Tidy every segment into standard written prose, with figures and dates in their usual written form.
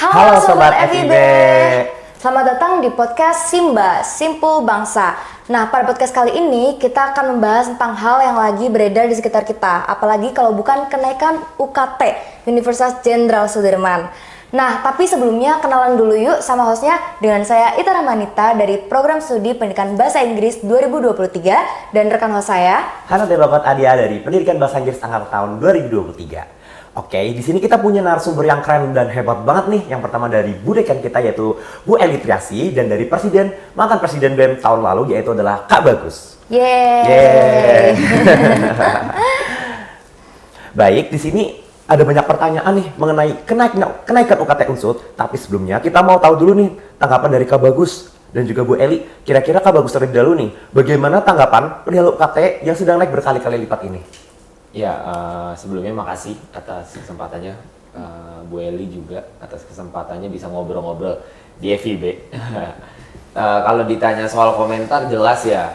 Halo Sobat FIB. Selamat datang di podcast Simba, Simpul Bangsa. Nah, pada podcast kali ini kita akan membahas tentang hal yang lagi beredar di sekitar kita. Apalagi kalau bukan kenaikan UKT, Universitas Jenderal Sudirman. Nah, tapi sebelumnya kenalan dulu yuk sama hostnya dengan saya Ita Rahmanita dari Program Studi Pendidikan Bahasa Inggris 2023 dan rekan host saya Hana Bapak Adia dari Pendidikan Bahasa Inggris angkatan tahun 2023. Oke, di sini kita punya narasumber yang keren dan hebat banget nih. Yang pertama dari Bu Dekan kita yaitu Bu Eli Triasi, dan dari mantan Presiden BEM tahun lalu yaitu adalah Kak Bagus. Yeay. Baik, di sini ada banyak pertanyaan nih mengenai kenaikan UKT Unsut. Tapi sebelumnya kita mau tahu dulu nih tanggapan dari Kak Bagus dan juga Bu Eli. Kira-kira Kak Bagus terlebih dahulu nih, bagaimana tanggapan perihal UKT yang sedang naik berkali-kali lipat ini? Ya, sebelumnya makasih atas kesempatannya, Bu Eli juga atas kesempatannya bisa ngobrol-ngobrol di FIB. Kalau ditanya soal komentar, jelas ya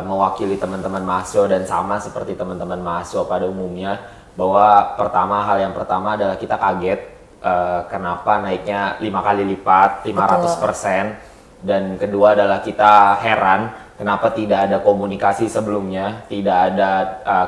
mewakili teman-teman mahasiswa dan sama seperti teman-teman mahasiswa pada umumnya, bahwa hal yang pertama adalah kita kaget kenapa naiknya 5 kali lipat, 500%. Dan kedua adalah kita heran kenapa tidak ada komunikasi sebelumnya, tidak ada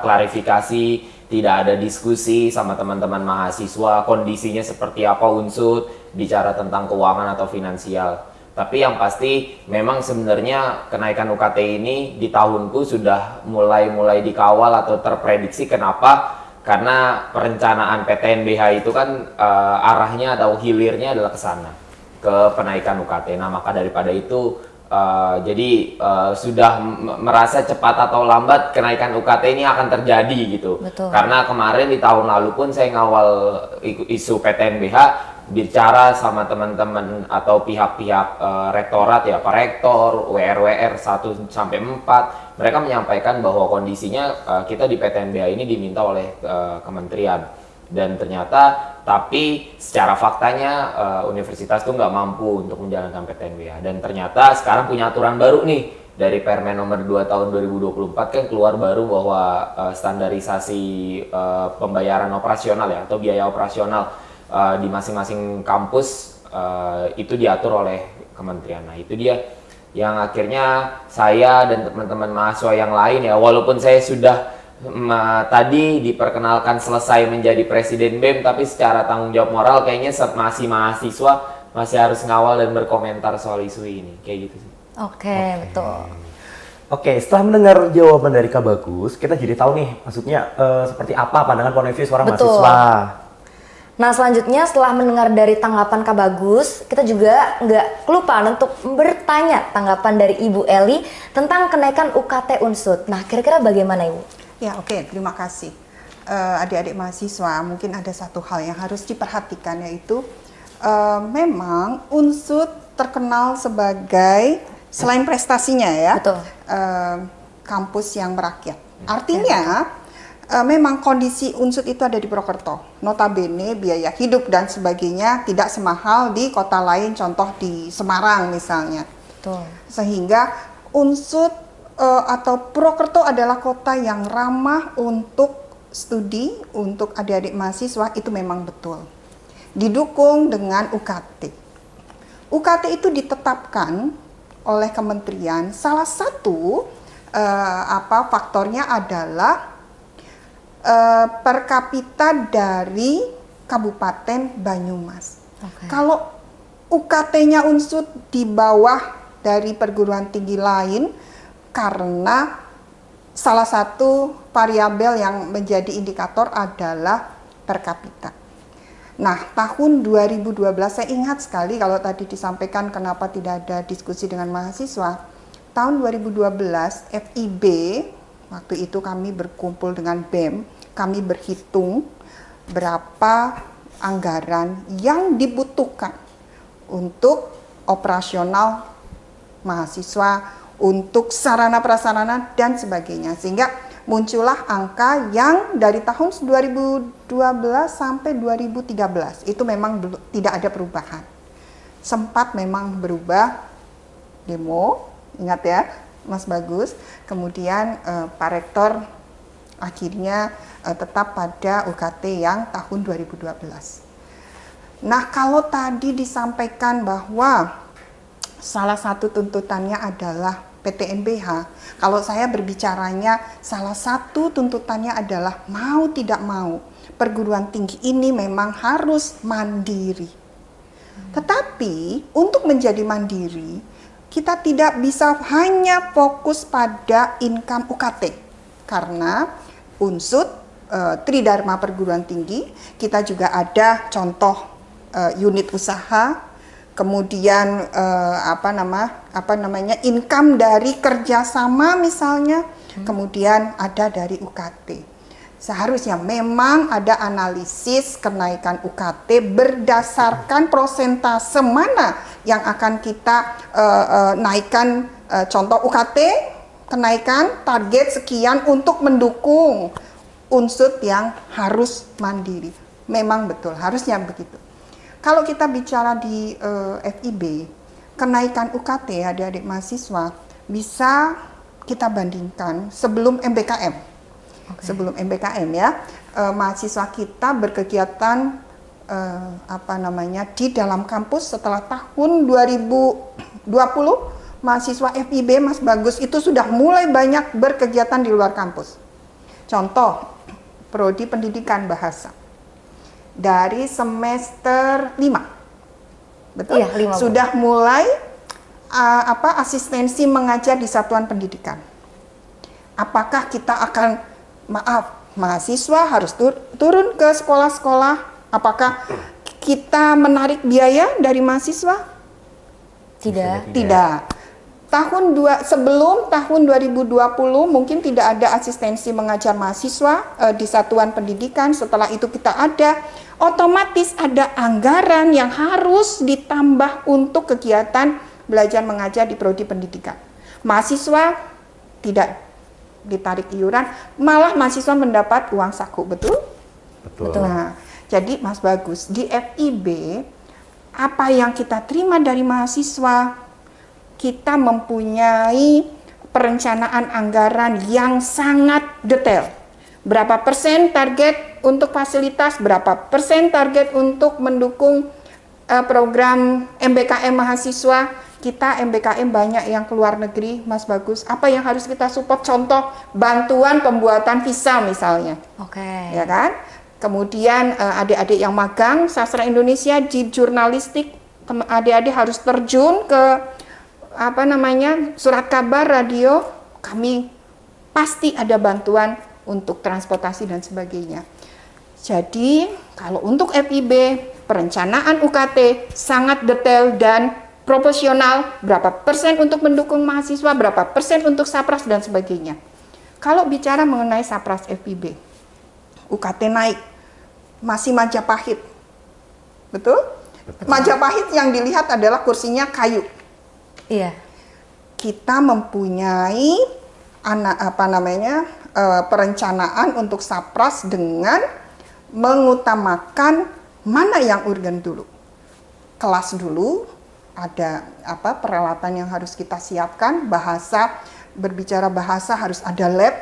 klarifikasi, tidak ada diskusi sama teman-teman mahasiswa, kondisinya seperti apa Unsut, bicara tentang keuangan atau finansial. Tapi yang pasti memang sebenarnya kenaikan UKT ini di tahunku sudah mulai dikawal atau terprediksi. Kenapa? Karena perencanaan PTNBH itu kan arahnya atau hilirnya adalah ke sana, ke penaikan UKT. Nah, maka daripada itu sudah merasa cepat atau lambat kenaikan UKT ini akan terjadi gitu. Betul. Karena kemarin di tahun lalu pun saya ngawal isu PTNBH, bicara sama teman-teman atau pihak-pihak rektorat ya, Pak Rektor, WR 1 sampai 4, mereka menyampaikan bahwa kondisinya kita di PTNBH ini diminta oleh kementerian. Dan ternyata tapi secara faktanya universitas tuh nggak mampu untuk menjalankan PTNBH. Dan ternyata sekarang punya aturan baru nih dari Permen nomor 2 tahun 2024 kan keluar baru bahwa standarisasi pembayaran operasional ya atau biaya operasional di masing-masing kampus itu diatur oleh kementerian. Nah, itu dia yang akhirnya saya dan teman-teman mahasiswa yang lain ya, walaupun saya sudah tadi diperkenalkan selesai menjadi presiden BEM, tapi secara tanggung jawab moral kayaknya masih mahasiswa masih harus ngawal dan berkomentar soal isu ini, kayak gitu sih. Oke, betul. Oke, setelah mendengar jawaban dari Kak Bagus, kita jadi tahu nih maksudnya seperti apa pandangan point of view seorang mahasiswa. Nah, selanjutnya setelah mendengar dari tanggapan Kak Bagus, kita juga nggak kelupaan untuk bertanya tanggapan dari Ibu Eli tentang kenaikan UKT Unsut. Nah, kira-kira bagaimana Ibu? Ya, oke, terima kasih. Adik-adik mahasiswa, mungkin ada satu hal yang harus diperhatikan, yaitu memang Unsut terkenal sebagai, selain prestasinya ya, kampus yang merakyat. Artinya, memang kondisi Unsut itu ada di Purwokerto. Notabene biaya hidup dan sebagainya tidak semahal di kota lain, contoh di Semarang misalnya. Betul. Sehingga Unsut atau Purwokerto adalah kota yang ramah untuk studi, untuk adik-adik mahasiswa, itu memang betul. Didukung dengan UKT. UKT itu ditetapkan oleh kementerian, salah satu faktornya adalah per kapita dari Kabupaten Banyumas. Kalau UKT-nya Unsut di bawah dari perguruan tinggi lain, karena salah satu variabel yang menjadi indikator adalah per kapita. Nah, tahun 2012 saya ingat sekali kalau tadi disampaikan kenapa tidak ada diskusi dengan mahasiswa. Tahun 2012 FIB, waktu itu kami berkumpul dengan BEM, kami berhitung berapa anggaran yang dibutuhkan untuk operasional mahasiswa, untuk sarana prasarana dan sebagainya, sehingga muncullah angka yang dari tahun 2012 sampai 2013 itu memang tidak ada perubahan. Sempat memang berubah demo, ingat ya Mas Bagus, kemudian Pak Rektor akhirnya tetap pada UKT yang tahun 2012. Nah, kalau tadi disampaikan bahwa salah satu tuntutannya adalah PTNBH, kalau saya berbicaranya salah satu tuntutannya adalah mau tidak mau perguruan tinggi ini memang harus mandiri. Tetapi untuk menjadi mandiri, kita tidak bisa hanya fokus pada income UKT karena unsur Tridharma perguruan tinggi kita juga ada contoh unit usaha, kemudian apa namanya income dari kerjasama misalnya, kemudian ada dari UKT. Seharusnya memang ada analisis kenaikan UKT berdasarkan prosentase mana yang akan kita naikkan. Contoh UKT kenaikan target sekian untuk mendukung unsur yang harus mandiri. Memang betul, harusnya begitu. Kalau kita bicara di FIB, kenaikan UKT adik-adik mahasiswa bisa kita bandingkan sebelum MBKM. Sebelum MBKM ya, mahasiswa kita berkegiatan di dalam kampus setelah tahun 2020, mahasiswa FIB Mas Bagus itu sudah mulai banyak berkegiatan di luar kampus. Contoh, prodi pendidikan bahasa. Dari semester 5. Betul? Iya, 5. Sudah mulai asistensi mengajar di satuan pendidikan. Apakah kita akan mahasiswa harus turun ke sekolah-sekolah? Apakah kita menarik biaya dari mahasiswa? Tidak. Sebelum tahun 2020 mungkin tidak ada asistensi mengajar mahasiswa di satuan pendidikan. Setelah itu kita ada, otomatis ada anggaran yang harus ditambah untuk kegiatan belajar mengajar di prodi pendidikan. Mahasiswa tidak ditarik iuran, malah mahasiswa mendapat uang saku, betul? Betul. Nah, jadi Mas Bagus, di FIB apa yang kita terima dari mahasiswa, kita mempunyai perencanaan anggaran yang sangat detail. Berapa persen target untuk fasilitas, berapa persen target untuk mendukung program MBKM mahasiswa. Kita MBKM banyak yang keluar negeri, Mas Bagus. Apa yang harus kita support? Contoh, bantuan pembuatan visa misalnya. Ya kan? Kemudian adik-adik yang magang sastra Indonesia di jurnalistik, adik-adik harus terjun ke surat kabar, radio. Kami pasti ada bantuan untuk transportasi dan sebagainya. Jadi, kalau untuk FIB, perencanaan UKT sangat detail dan proporsional, berapa persen untuk mendukung mahasiswa, berapa persen untuk Sapras dan sebagainya. Kalau bicara mengenai Sapras FIB, UKT naik, masih Majapahit, betul? Majapahit yang dilihat adalah kursinya kayu. Iya. Kita mempunyai perencanaan untuk Sapras dengan mengutamakan mana yang urgen dulu. Kelas dulu, ada peralatan yang harus kita siapkan, berbicara bahasa harus ada lab,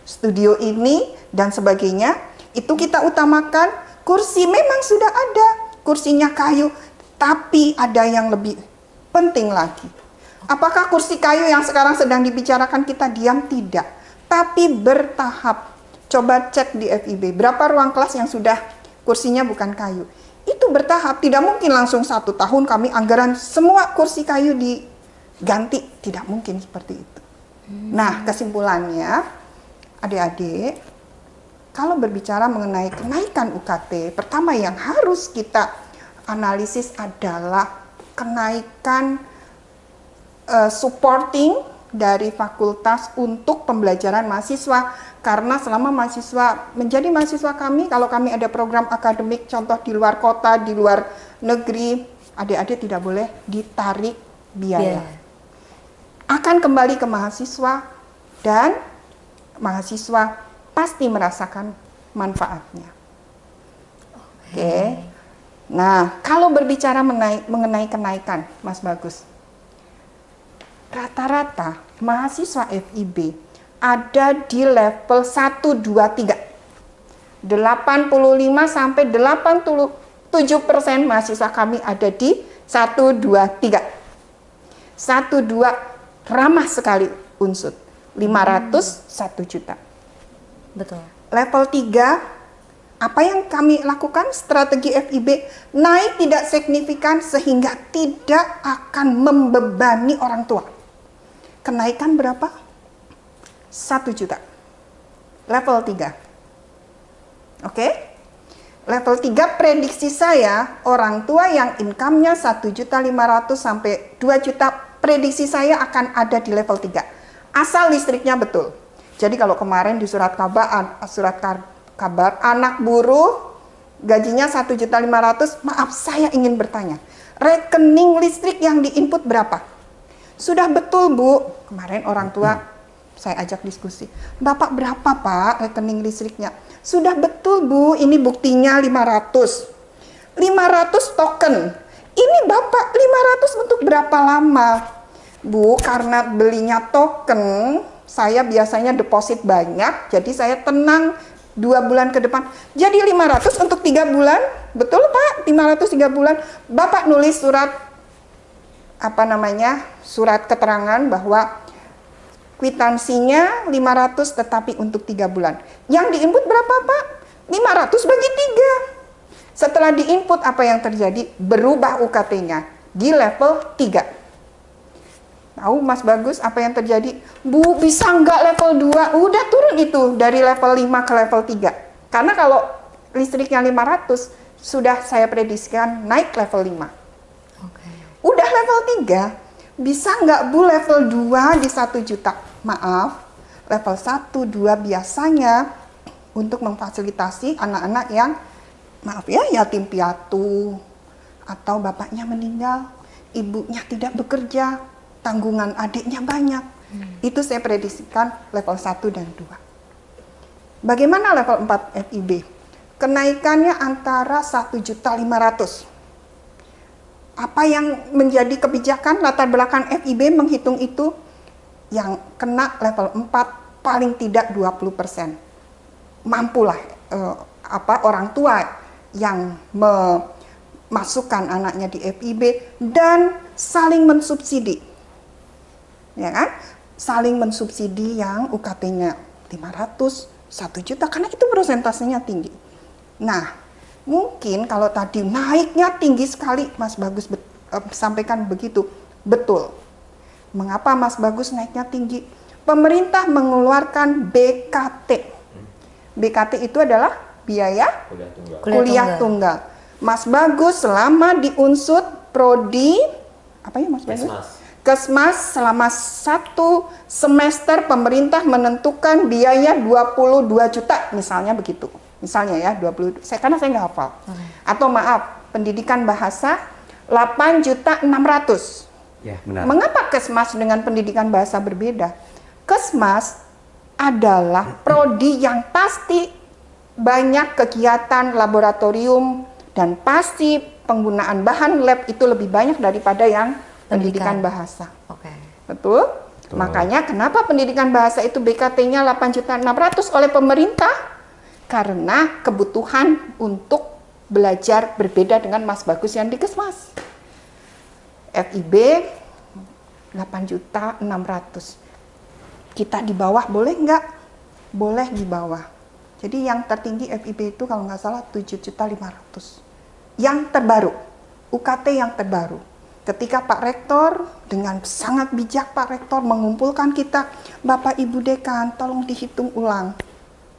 studio ini dan sebagainya. Itu kita utamakan. Kursi memang sudah ada, kursinya kayu, tapi ada yang lebih penting lagi. Apakah kursi kayu yang sekarang sedang dibicarakan kita diam? Tidak, tapi bertahap. Coba cek di FIB, berapa ruang kelas yang sudah kursinya bukan kayu. Itu bertahap, tidak mungkin langsung 1 tahun kami anggaran semua kursi kayu diganti, tidak mungkin seperti itu. Nah, kesimpulannya, adik-adik, kalau berbicara mengenai kenaikan UKT, pertama yang harus kita analisis adalah kenaikan supporting dari fakultas untuk pembelajaran mahasiswa. Karena selama mahasiswa menjadi mahasiswa kami, kalau kami ada program akademik, contoh di luar kota, di luar negeri, adik-adik tidak boleh ditarik biaya. Akan kembali ke mahasiswa dan mahasiswa pasti merasakan manfaatnya. Oke. Nah, kalau berbicara mengenai kenaikan, Mas Bagus, rata-rata mahasiswa FIB ada di level 1, 2, 3. 85 sampai 80% 7% mahasiswa kami ada di 1, 2, 3. 1, 2 ramah sekali unsut. 500, 1 juta. Betul. Level 3, apa yang kami lakukan? Strategi FIB naik tidak signifikan sehingga tidak akan membebani orang tua. Kenaikan berapa? 1 juta. Level 3. Oke? Level 3 prediksi saya, orang tua yang income-nya 1.500.000 sampai 2 juta, prediksi saya akan ada di level 3. Asal listriknya betul. Jadi kalau kemarin di surat kabar anak buruh gajinya 1.500.000, maaf saya ingin bertanya, rekening listrik yang diinput berapa? Sudah betul Bu, kemarin orang tua saya ajak diskusi, Bapak berapa Pak rekening listriknya? Sudah betul Bu, ini buktinya 500 token. Ini Bapak 500 untuk berapa lama? Bu, karena belinya token, saya biasanya deposit banyak, jadi saya tenang 2 bulan ke depan. Jadi 500 untuk 3 bulan, betul Pak? 500 3 bulan. Bapak nulis surat surat keterangan bahwa kwitansinya 500 tetapi untuk 3 bulan. Yang diinput berapa Pak? 500 bagi 3. Setelah diinput apa yang terjadi? Berubah UKT-nya di level 3. Tahu Mas Bagus apa yang terjadi? Bu, bisa nggak level 2? Udah turun itu dari level 5 ke level 3. Karena kalau listriknya 500, sudah saya prediksikan naik level 5. Udah level 3, bisa nggak Bu level 2 di 1 juta? Maaf, level 1, 2 biasanya untuk memfasilitasi anak-anak yang, maaf ya, yatim piatu, atau bapaknya meninggal, ibunya tidak bekerja, tanggungan adiknya banyak. Itu saya prediksikan level 1 dan 2. Bagaimana level 4 FIB? Kenaikannya antara 1.500.000. Apa yang menjadi kebijakan latar belakang FIB menghitung itu? Yang kena level 4 paling tidak 20%. Mampulah orang tua yang memasukkan anaknya di FIB dan saling mensubsidi. Ya kan? Saling mensubsidi yang UKT-nya 500, 1 juta, karena itu persentasenya tinggi. Nah, mungkin kalau tadi naiknya tinggi sekali, Mas Bagus sampaikan begitu, betul. Mengapa Mas Bagus naiknya tinggi? Pemerintah mengeluarkan BKT. BKT itu adalah biaya kuliah tunggal. Mas Bagus selama di Unsut Prodi, apa ya Mas Bagus? Kesmas selama 1 semester pemerintah menentukan biaya 22 juta, misalnya begitu. Misalnya ya, 20, karena saya nggak hafal. Atau maaf, pendidikan bahasa 8.600.000. Ya, benar. Mengapa Kesmas dengan pendidikan bahasa berbeda? Kesmas adalah prodi yang pasti banyak kegiatan laboratorium dan pasti penggunaan bahan lab itu lebih banyak daripada yang pendidikan bahasa. Betul? Makanya kenapa pendidikan bahasa itu BKT-nya 8.600.000 oleh pemerintah? Karena kebutuhan untuk belajar berbeda dengan Mas Bagus yang di Kesmas. FIB 8.600.000. Kita di bawah boleh nggak? Boleh di bawah. Jadi yang tertinggi FIB itu kalau nggak salah 7.500.000. Yang terbaru, UKT yang terbaru. Ketika Pak Rektor dengan sangat bijak Pak Rektor mengumpulkan kita, Bapak Ibu Dekan tolong dihitung ulang.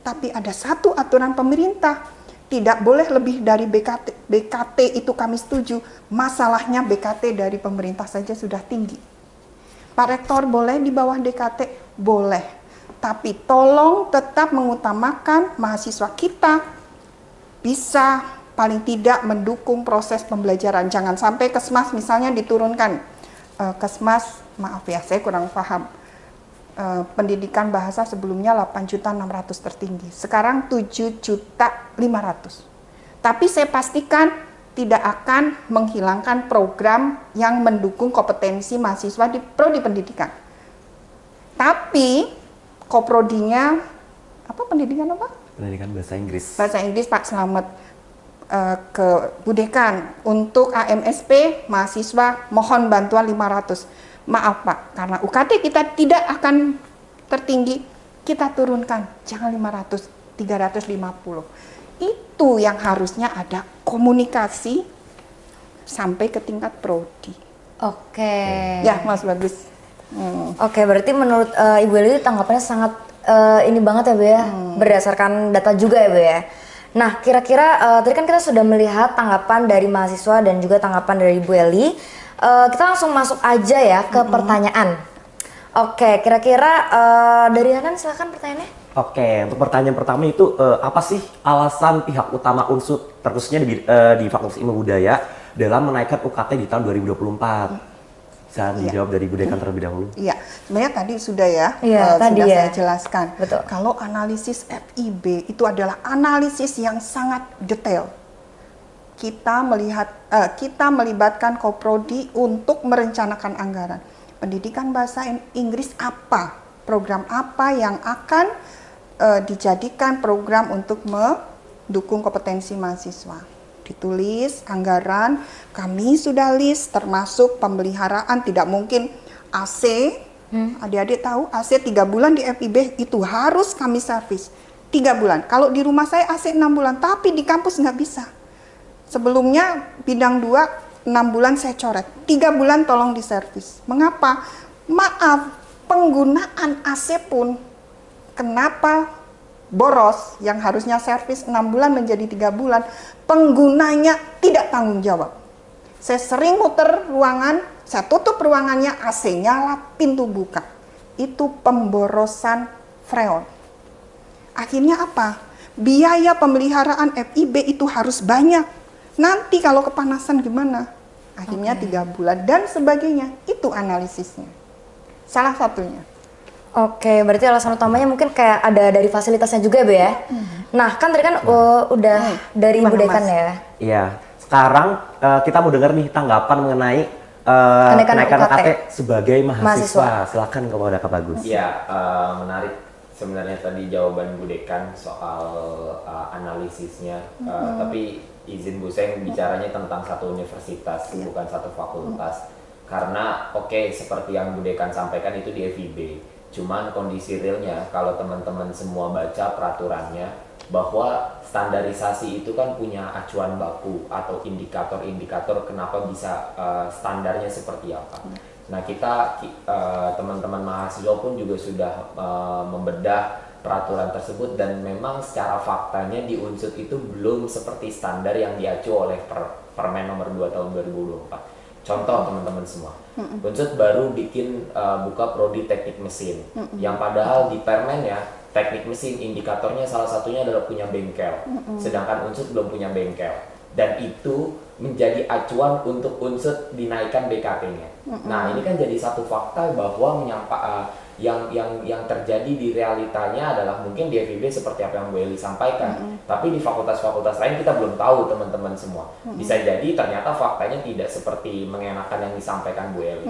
Tapi ada satu aturan pemerintah, tidak boleh lebih dari BKT. BKT itu kami setuju, masalahnya BKT dari pemerintah saja sudah tinggi. Pak Rektor boleh di bawah DKT? Boleh. Tapi tolong tetap mengutamakan mahasiswa kita bisa paling tidak mendukung proses pembelajaran. Jangan sampai Kesmas misalnya diturunkan. Kesmas, maaf ya saya kurang paham. Pendidikan bahasa sebelumnya 8.600.000 tertinggi. Sekarang 7.500.000. Tapi saya pastikan tidak akan menghilangkan program yang mendukung kompetensi mahasiswa di prodi pendidikan. Tapi koprodinya apa pendidikan apa? Pendidikan bahasa Inggris. Bahasa Inggris Pak Slamet. ke Budekan untuk AMSP mahasiswa mohon bantuan 500. Maaf Pak, karena UKT kita tidak akan tertinggi, kita turunkan, jangan 500, 350. Itu yang harusnya ada komunikasi sampai ke tingkat prodi. Oke. Ya, Mas Bagus. Oke, berarti menurut Ibu Eli tanggapannya sangat ini banget ya Bu ya, berdasarkan data juga ya Bu ya. Nah, kira-kira tadi kan kita sudah melihat tanggapan dari mahasiswa dan juga tanggapan dari Ibu Eli. Kita langsung masuk aja ya ke pertanyaan. Oke, kira-kira dari Hanan silakan pertanyaannya. Oke, untuk pertanyaan pertama itu apa sih alasan pihak utama Unsut, terkhususnya di Fakultas Ilmu Budaya dalam menaikkan UKT di tahun 2024? Bisa dijawab dari Bu Dekan terlebih dahulu. Iya, sebenarnya tadi sudah ya, Iya, tadi sudah ya. saya jelaskan. Betul. Kalau analisis FIB itu adalah analisis yang sangat detail. Kita melibatkan Koprodi untuk merencanakan anggaran. Pendidikan bahasa Inggris apa? Program apa yang akan dijadikan program untuk mendukung kompetensi mahasiswa? Ditulis anggaran, kami sudah list termasuk pemeliharaan, tidak mungkin AC. Adik-adik tahu AC 3 bulan di FIB itu harus kami servis 3 bulan. Kalau di rumah saya AC 6 bulan, tapi di kampus nggak bisa. Sebelumnya bidang 2 6 bulan saya coret, 3 bulan tolong diservis. Mengapa? Maaf, penggunaan AC pun kenapa boros yang harusnya servis 6 bulan menjadi 3 bulan, penggunanya tidak tanggung jawab. Saya sering muter ruangan, saya tutup ruangannya, AC nyala, pintu buka. Itu pemborosan freon. Akhirnya apa? Biaya pemeliharaan FIB itu harus banyak. Nanti kalau kepanasan gimana? Akhirnya 3 bulan dan sebagainya. Itu analisisnya. Salah satunya. Oke, berarti alasan utamanya mungkin kayak ada dari fasilitasnya juga ya Bu ya. Nah, kan tadi kan udah dari Ibu Gimana, Dekan Mas? ya. Iya, sekarang kita mau dengar nih tanggapan mengenai kenaikan UKT sebagai mahasiswa. Silakan kepada Kak Bagus. Iya, menarik sebenarnya tadi jawaban Bu Dekan soal analisisnya. Tapi izin Bu Seng bicaranya tentang satu universitas, bukan satu fakultas. Karena seperti yang Bu Dekan sampaikan itu di FIB. Cuman kondisi realnya kalau teman-teman semua baca peraturannya bahwa standarisasi itu kan punya acuan baku atau indikator-indikator kenapa bisa standarnya seperti apa. Nah, kita teman-teman mahasiswa pun juga sudah membedah peraturan tersebut dan memang secara faktanya di Unsut itu belum seperti standar yang diacu oleh Permen nomor 2 tahun 2024. Contoh teman-teman semua, Unsut baru bikin buka prodi teknik mesin, yang padahal di Permen ya teknik mesin indikatornya salah satunya adalah punya bengkel, sedangkan Unsut belum punya bengkel, dan itu menjadi acuan untuk Unsut dinaikkan BKT-nya. Nah, ini kan jadi satu fakta bahwa yang terjadi di realitanya adalah mungkin di FIB seperti apa yang Bu Eli sampaikan, tapi di fakultas-fakultas lain kita belum tahu teman-teman semua. Bisa jadi ternyata faktanya tidak seperti mengenakan yang disampaikan Bu Eli.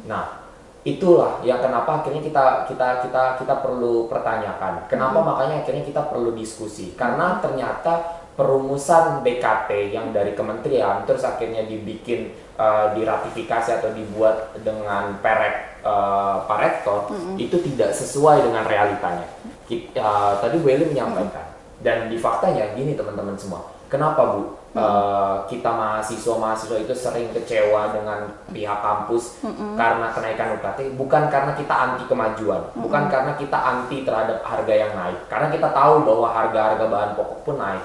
Nah, itulah yang kenapa akhirnya kita perlu pertanyakan. Kenapa makanya akhirnya kita perlu diskusi? Karena ternyata perumusan BKT yang dari kementerian terus akhirnya dibikin diratifikasi atau dibuat dengan Pak Rektor itu tidak sesuai dengan realitanya. Tadi Bu Eli menyampaikan dan di faktanya gini teman-teman semua. Kenapa Bu? Kita mahasiswa itu sering kecewa dengan pihak kampus karena kenaikan UKT, bukan karena kita anti kemajuan, bukan karena kita anti terhadap harga yang naik, karena kita tahu bahwa harga-harga bahan pokok pun naik,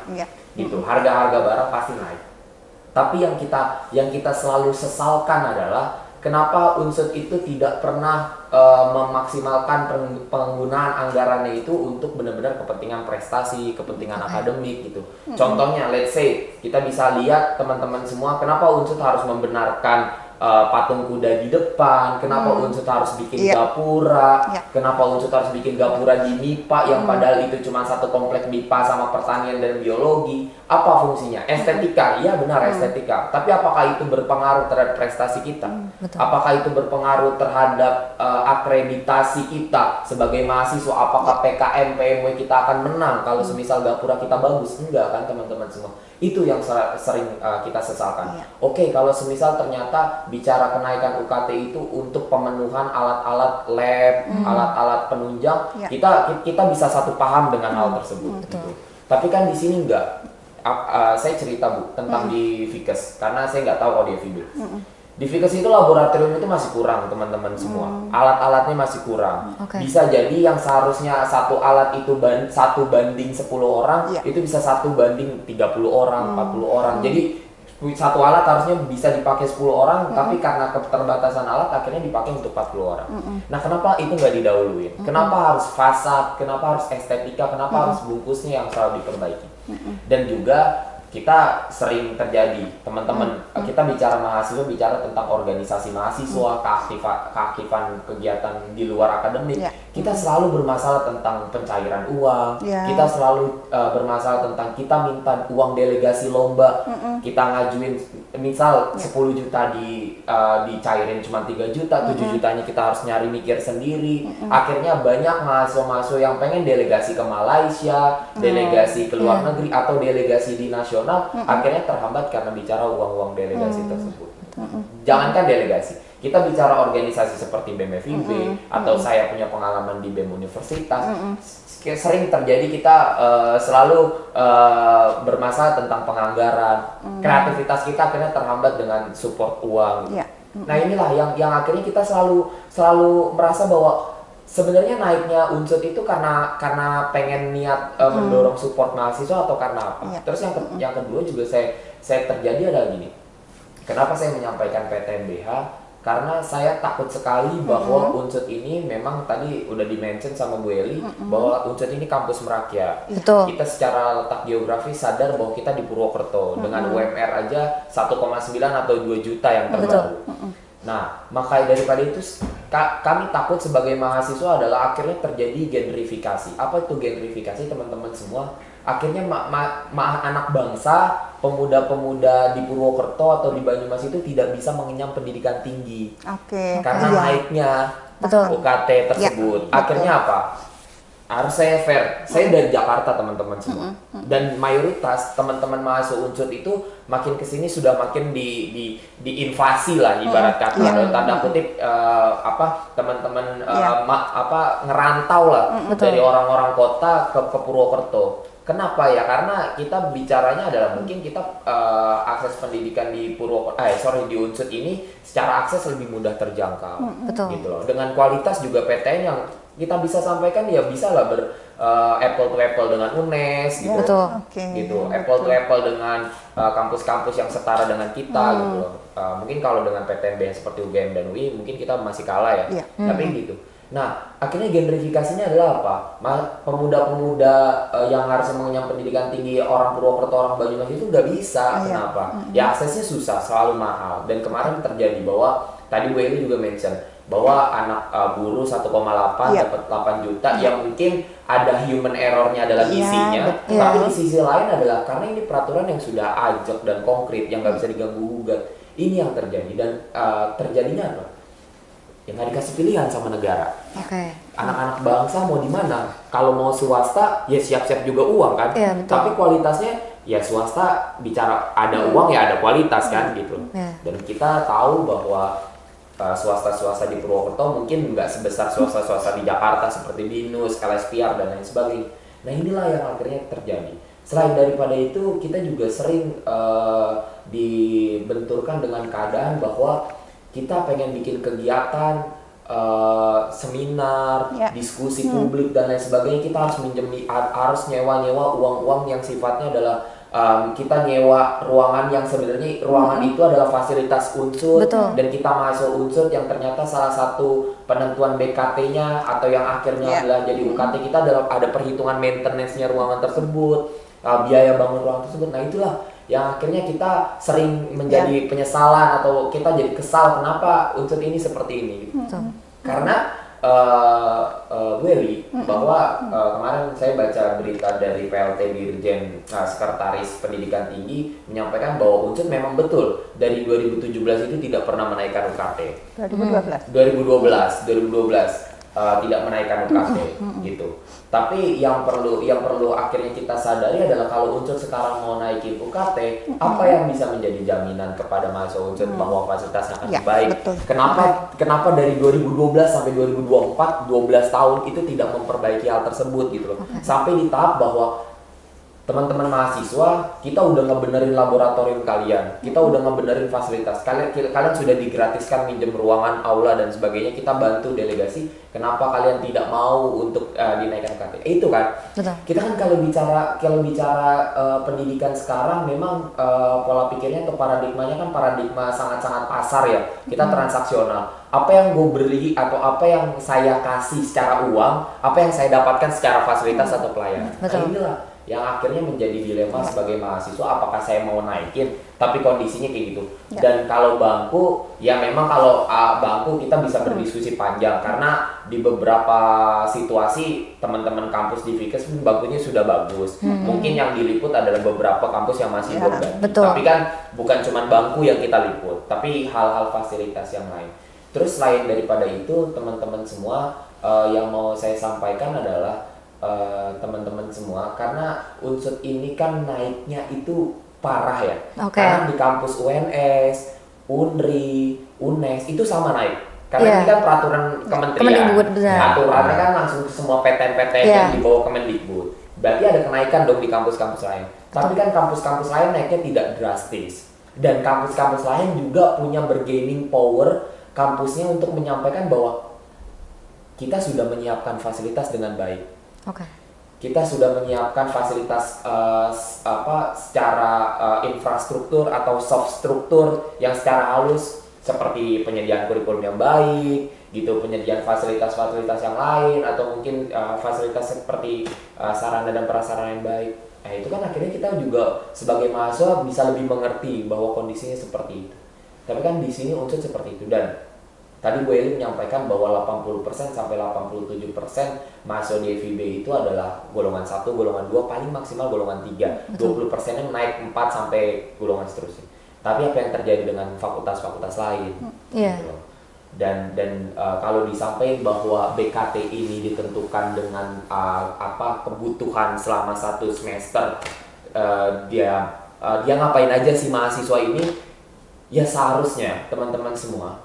gitu, harga-harga barang pasti naik. Tapi yang kita selalu sesalkan adalah kenapa Unsut itu tidak pernah memaksimalkan penggunaan anggarannya itu untuk benar-benar kepentingan prestasi, kepentingan akademik gitu. Contohnya, let's say kita bisa lihat teman-teman semua, kenapa Unsut harus membenarkan patung kuda di depan, kenapa Unsut harus bikin Iya. gapura, Iya. kenapa Unsut harus bikin gapura di MIPA yang padahal itu cuma satu komplek MIPA sama pertanian dan biologi. Apa fungsinya? Estetika, iya benar estetika. Tapi apakah itu berpengaruh terhadap prestasi kita? betul. Apakah itu berpengaruh terhadap akreditasi kita sebagai mahasiswa? Apakah PKM, PMW kita akan menang kalau semisal gapura kita bagus? Enggak kan teman-teman semua. Itu yang sering kita sesalkan. Iya. Oke, kalau semisal ternyata bicara kenaikan UKT itu untuk pemenuhan alat-alat lab, alat-alat penunjang, Iya. kita bisa satu paham dengan hal tersebut. Gitu. Tapi kan di sini enggak. Saya cerita Bu tentang di Fikes karena saya nggak tahu kalau di FIB. Di Fikes itu laboratorium itu masih kurang teman-teman semua. Alat-alatnya masih kurang. Oke. Bisa jadi yang seharusnya satu alat itu 1 banding 10 orang, Iya. itu bisa 1 banding 30 orang, 40 orang. Jadi satu alat harusnya bisa dipakai 10 orang, tapi karena keterbatasan alat akhirnya dipakai untuk 40 orang. Nah, kenapa itu nggak didahuluin? Kenapa harus fasad? Kenapa harus estetika? Kenapa harus bungkusnya yang selalu diperbaiki? Dan juga kita sering terjadi, teman-teman, kita bicara mahasiswa, bicara tentang organisasi mahasiswa, keaktifan kegiatan di luar akademik, Ya. kita selalu bermasalah tentang pencairan uang, Ya. kita selalu bermasalah tentang kita minta uang delegasi lomba, kita ngajuin misal 10 juta dicairin cuma 3 juta, 7 jutanya kita harus nyari mikir sendiri. Akhirnya banyak mahasiswa-mahasiswa yang pengen delegasi ke Malaysia, delegasi ke luar negeri atau delegasi di nasional, akhirnya terhambat karena bicara uang-uang delegasi tersebut. Jangankan delegasi, kita bicara organisasi seperti BEM FIB atau saya punya pengalaman di BEM Universitas, sering terjadi kita selalu bermasalah tentang penganggaran, kreativitas kita akhirnya terhambat dengan support uang. Iya. Nah inilah yang akhirnya kita selalu merasa bahwa sebenarnya naiknya Unsut itu karena pengen niat mendorong support mahasiswa atau karena apa? Iya. Terus yang kedua juga saya terjadi adalah gini. Kenapa saya menyampaikan PTNBH? Karena saya takut sekali bahwa Unsut ini memang tadi udah di-mention sama Bu Eli bahwa Unsut ini kampus merakyat. Betul. Kita secara letak geografis sadar bahwa kita di Purwokerto dengan UMR aja 1,9 atau 2 juta yang terbaru. Nah, maka daripada itu kami takut sebagai mahasiswa adalah akhirnya terjadi gentrifikasi. Apa itu gentrifikasi teman-teman semua? Akhirnya anak bangsa, pemuda-pemuda di Purwokerto atau di Banyumas itu tidak bisa mengenyam pendidikan tinggi. Oke. Karena Iya. naiknya Betul. UKT tersebut. Ya, Akhirnya apa? Harus saya fair. Saya dari Jakarta teman-teman semua. Dan mayoritas teman-teman mahasiswa Unsut itu makin kesini sudah makin diinvasi lah ibarat kata. Dalam tanda kutip teman-teman ngerantau lah dari orang-orang kota ke Purwokerto. Kenapa ya? Karena kita bicaranya adalah mungkin kita akses pendidikan di di Unsut ini secara akses lebih mudah terjangkau. Betul. Gitu loh. Dengan kualitas juga PTN yang kita bisa sampaikan ya bisa lah apple to apple dengan UNES gitu. Betul. Oke. Gitu. Apple to apple dengan kampus-kampus yang setara dengan kita gitu loh. Mungkin kalau dengan PTNB seperti UGM dan UI mungkin kita masih kalah ya. Iya. Tapi gitu. Nah, akhirnya gentrifikasinya adalah apa? Pemuda-pemuda yang harus mengenyam pendidikan tinggi orang Purwokerto, orang Banyumas itu nggak bisa. Iya. Kenapa? Ya aksesnya susah, selalu mahal. Dan kemarin terjadi bahwa tadi Bu Eli juga mention bahwa anak buruh 1,8 Iya. dapat 8 juta yang mungkin ada human errornya dalam Iya, isinya, betul. tapi di sisi lain adalah karena ini peraturan yang sudah ajak dan konkret yang nggak bisa diganggu gugat. Ini yang terjadi dan terjadinya apa? Ya nggak dikasih pilihan sama negara. Oke. Anak-anak bangsa mau di mana? Kalau mau swasta ya siap-siap juga uang kan. Iya, betul. Tapi kualitasnya ya swasta bicara ada uang ya ada kualitas kan gitu. Iya. Dan kita tahu bahwa swasta-swasta di Purwokerto mungkin nggak sebesar swasta-swasta di Jakarta seperti BINUS, LSPR dan lain sebagainya. Nah inilah yang akhirnya terjadi. Selain daripada itu kita juga sering dibenturkan dengan keadaan bahwa kita pengen bikin kegiatan seminar, Ya. diskusi publik dan lain sebagainya, kita harus nyewa uang-uang yang sifatnya adalah kita nyewa ruangan yang sebenarnya ruangan itu adalah fasilitas Unsut. Betul. Dan kita mahasiswa Unsut yang ternyata salah satu penentuan BKT-nya atau yang akhirnya Ya. adalah jadi UKT kita adalah ada perhitungan maintenance-nya ruangan tersebut, biaya bangun ruangan tersebut. Nah itulah yang akhirnya kita sering menjadi penyesalan atau kita jadi kesal kenapa unsur ini seperti ini gitu. Karena Bu Eli, bahwa kemarin saya baca berita dari PLT Dirjen Sekretaris Pendidikan Tinggi menyampaikan bahwa unsur memang betul dari 2017 itu tidak pernah menaikkan UKT. 2012 tidak menaikkan UKT gitu. Tapi yang perlu akhirnya kita sadari adalah kalau unsur sekarang mau naikin UKT, apa yang bisa menjadi jaminan kepada mahasiswa unsur bahwa fasilitasnya akan baik? Betul. Kenapa dari 2012 sampai 2024 12 tahun itu tidak memperbaiki hal tersebut gitu loh. Sampai di tahap bahwa teman-teman mahasiswa, kita udah ngebenerin laboratorium kalian, kita udah ngebenerin fasilitas, kalian sudah digratiskan minjem ruangan, aula dan sebagainya, kita bantu delegasi, kenapa kalian tidak mau untuk dinaikkan UKT? Itu kan, Betul. kita kan kalau bicara pendidikan sekarang, memang pola pikirnya atau paradigmanya kan paradigma sangat-sangat pasar ya, kita transaksional. Apa yang gue beli atau apa yang saya kasih secara uang, apa yang saya dapatkan secara fasilitas atau pelayanan. Betul. Nah, inilah yang akhirnya menjadi dilema sebagai mahasiswa, apakah saya mau naikin, tapi kondisinya kayak gitu. Dan kalau bangku, ya memang kalau bangku kita bisa berdiskusi panjang, karena di beberapa situasi teman-teman kampus di Vikes bangkunya sudah bagus. Mungkin yang diliput adalah beberapa kampus yang masih belum ganti. Betul. Tapi kan bukan cuma bangku yang kita liput, tapi hal-hal fasilitas yang lain. Terus selain daripada itu, teman-teman semua yang mau saya sampaikan adalah teman-teman semua, karena unsur ini kan naiknya itu parah ya. Karena di kampus UNS, UNRI, UNES itu sama naik. Karena ini kan peraturan kementerian. Aturannya kan langsung ke semua PTN-PTN yang di bawah Kemendikbud. Berarti ada kenaikan dong di kampus-kampus lain. Tapi kan kampus-kampus lain naiknya tidak drastis. Dan kampus-kampus lain juga punya bargaining power kampusnya untuk menyampaikan bahwa kita sudah menyiapkan fasilitas dengan baik. Kita sudah menyiapkan fasilitas secara infrastruktur atau soft struktur yang secara halus, seperti penyediaan kurikulum yang baik, gitu, penyediaan fasilitas-fasilitas yang lain, atau mungkin fasilitas seperti sarana dan prasarana yang baik. Nah, itu kan akhirnya kita juga sebagai mahasiswa bisa lebih mengerti bahwa kondisinya seperti itu. Tapi kan di sini unsur seperti itu, dan tadi Bu Eli menyampaikan bahwa 80% sampai 87% mahasiswa di FIB itu adalah golongan 1, golongan 2, paling maksimal golongan 3. 20%-nya naik 4 sampai golongan seterusnya. Tapi apa yang terjadi dengan fakultas-fakultas lain? Gitu. Dan kalau disampaikan bahwa BKT ini ditentukan dengan kebutuhan selama 1 semester, dia ngapain aja sih mahasiswa ini? Ya seharusnya teman-teman semua,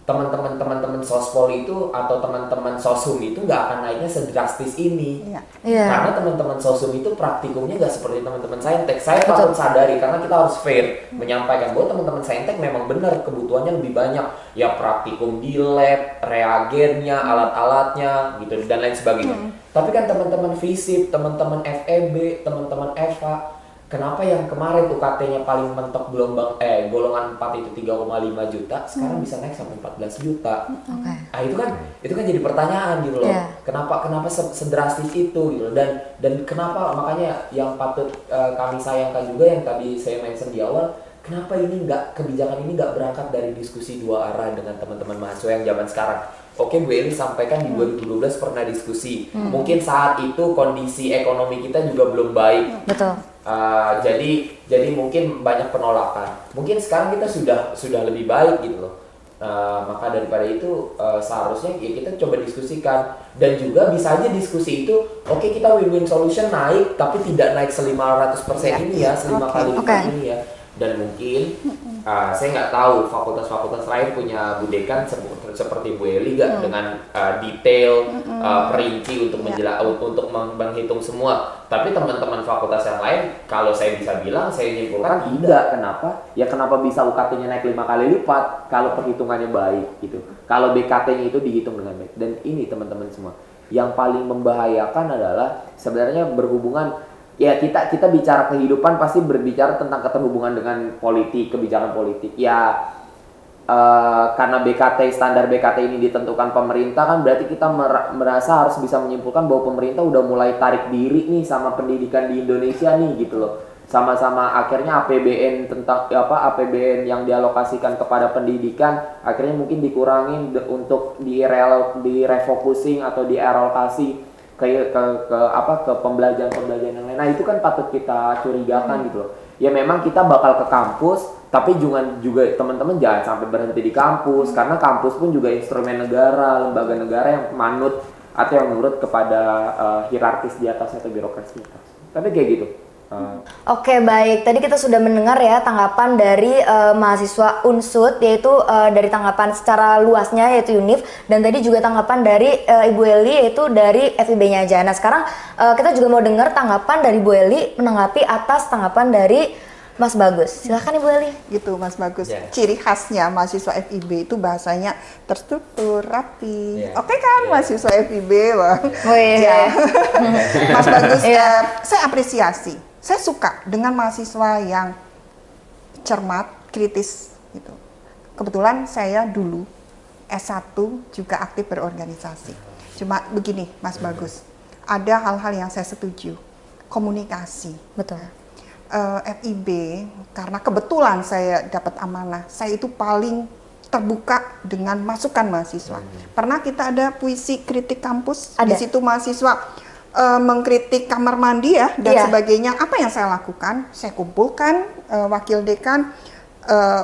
teman-teman sospol itu atau teman-teman sosum itu nggak akan naiknya sedrastis ini. Karena teman-teman sosum itu praktikumnya nggak seperti teman-teman saintek. Saya patut sadari, karena kita harus fair menyampaikan bahwa teman-teman saintek memang benar kebutuhannya lebih banyak, ya praktikum di lab, reagennya, alat-alatnya gitu dan lain sebagainya. Tapi kan teman-teman FISIP, teman-teman FEB, teman-teman EVA, kenapa yang kemarin UKT-nya paling mentok golongan 4 itu 3,5 juta, sekarang bisa naik sampai 14 juta. Ah, itu kan jadi pertanyaan gitu loh. Kenapa sedrastis itu gitu loh. Dan kenapa, makanya yang patut kami sayangkan juga yang tadi saya mention di awal, kenapa kebijakan ini nggak berangkat dari diskusi dua arah dengan teman-teman mahasiswa yang zaman sekarang. Oke, Bu Eli sampaikan di 2012 pernah diskusi. Mungkin saat itu kondisi ekonomi kita juga belum baik. Betul. Jadi mungkin banyak penolakan. Mungkin sekarang kita sudah lebih baik gitu loh. Maka daripada itu seharusnya ya kita coba diskusikan, dan juga bisa aja diskusi itu oke, kita win-win solution naik tapi tidak naik 500% ini ya, 5 kali lipat ini ya. Dan mungkin saya nggak tahu fakultas-fakultas lain punya budekan seperti Bu Eli nggak dengan detail perinci untuk menghitung semua. Tapi teman-teman fakultas yang lain, kalau saya bisa bilang, saya nyimpulkan tidak. Kenapa? Ya kenapa bisa UKT-nya naik 5 kali lipat kalau perhitungannya baik gitu. Kalau BKT-nya itu dihitung dengan baik. Dan ini teman-teman semua, yang paling membahayakan adalah sebenarnya berhubungan. Ya kita bicara kehidupan pasti berbicara tentang keterhubungan dengan politik, kebijakan politik. Ya karena standar BKT ini ditentukan pemerintah, kan berarti kita merasa harus bisa menyimpulkan bahwa pemerintah udah mulai tarik diri nih sama pendidikan di Indonesia nih gitu loh. sama-sama akhirnya APBN APBN yang dialokasikan kepada pendidikan akhirnya mungkin dikurangin untuk direfocusing atau dialokasi ke pembelajaran yang lain. Nah, itu kan patut kita curigakan gitu loh. Ya memang kita bakal ke kampus, tapi juga teman-teman jangan sampai berhenti di kampus, karena kampus pun juga instrumen negara, lembaga negara yang manut atau yang nurut kepada hierarkis di atas atau birokrasi di atas. Tapi kayak gitu. Oke, baik. Tadi kita sudah mendengar ya tanggapan dari mahasiswa Unsud, yaitu dari tanggapan secara luasnya yaitu UNIF, dan tadi juga tanggapan dari Ibu Eli yaitu dari FIB-nya aja. Nah, sekarang kita juga mau dengar tanggapan dari Bu Eli menanggapi atas tanggapan dari Mas Bagus. Silahkan Ibu Eli. Gitu Mas Bagus. Yeah. Ciri khasnya mahasiswa FIB itu bahasanya terstruktur, rapi. Yeah. Oke kan mahasiswa FIB, Bang? Oh iya. Mas Bagus, Iya. saya apresiasi. Saya suka dengan mahasiswa yang cermat, kritis gitu. Kebetulan saya dulu S1 juga aktif berorganisasi. Cuma begini Mas Bagus, ada hal-hal yang saya setuju. Komunikasi. Betul. FIB, karena kebetulan saya dapat amanah, saya itu paling terbuka dengan masukan mahasiswa. Pernah kita ada puisi kritik kampus, di Ada. situ mahasiswa mengkritik kamar mandi ya dan Iya. sebagainya. Apa yang saya lakukan? Saya kumpulkan wakil dekan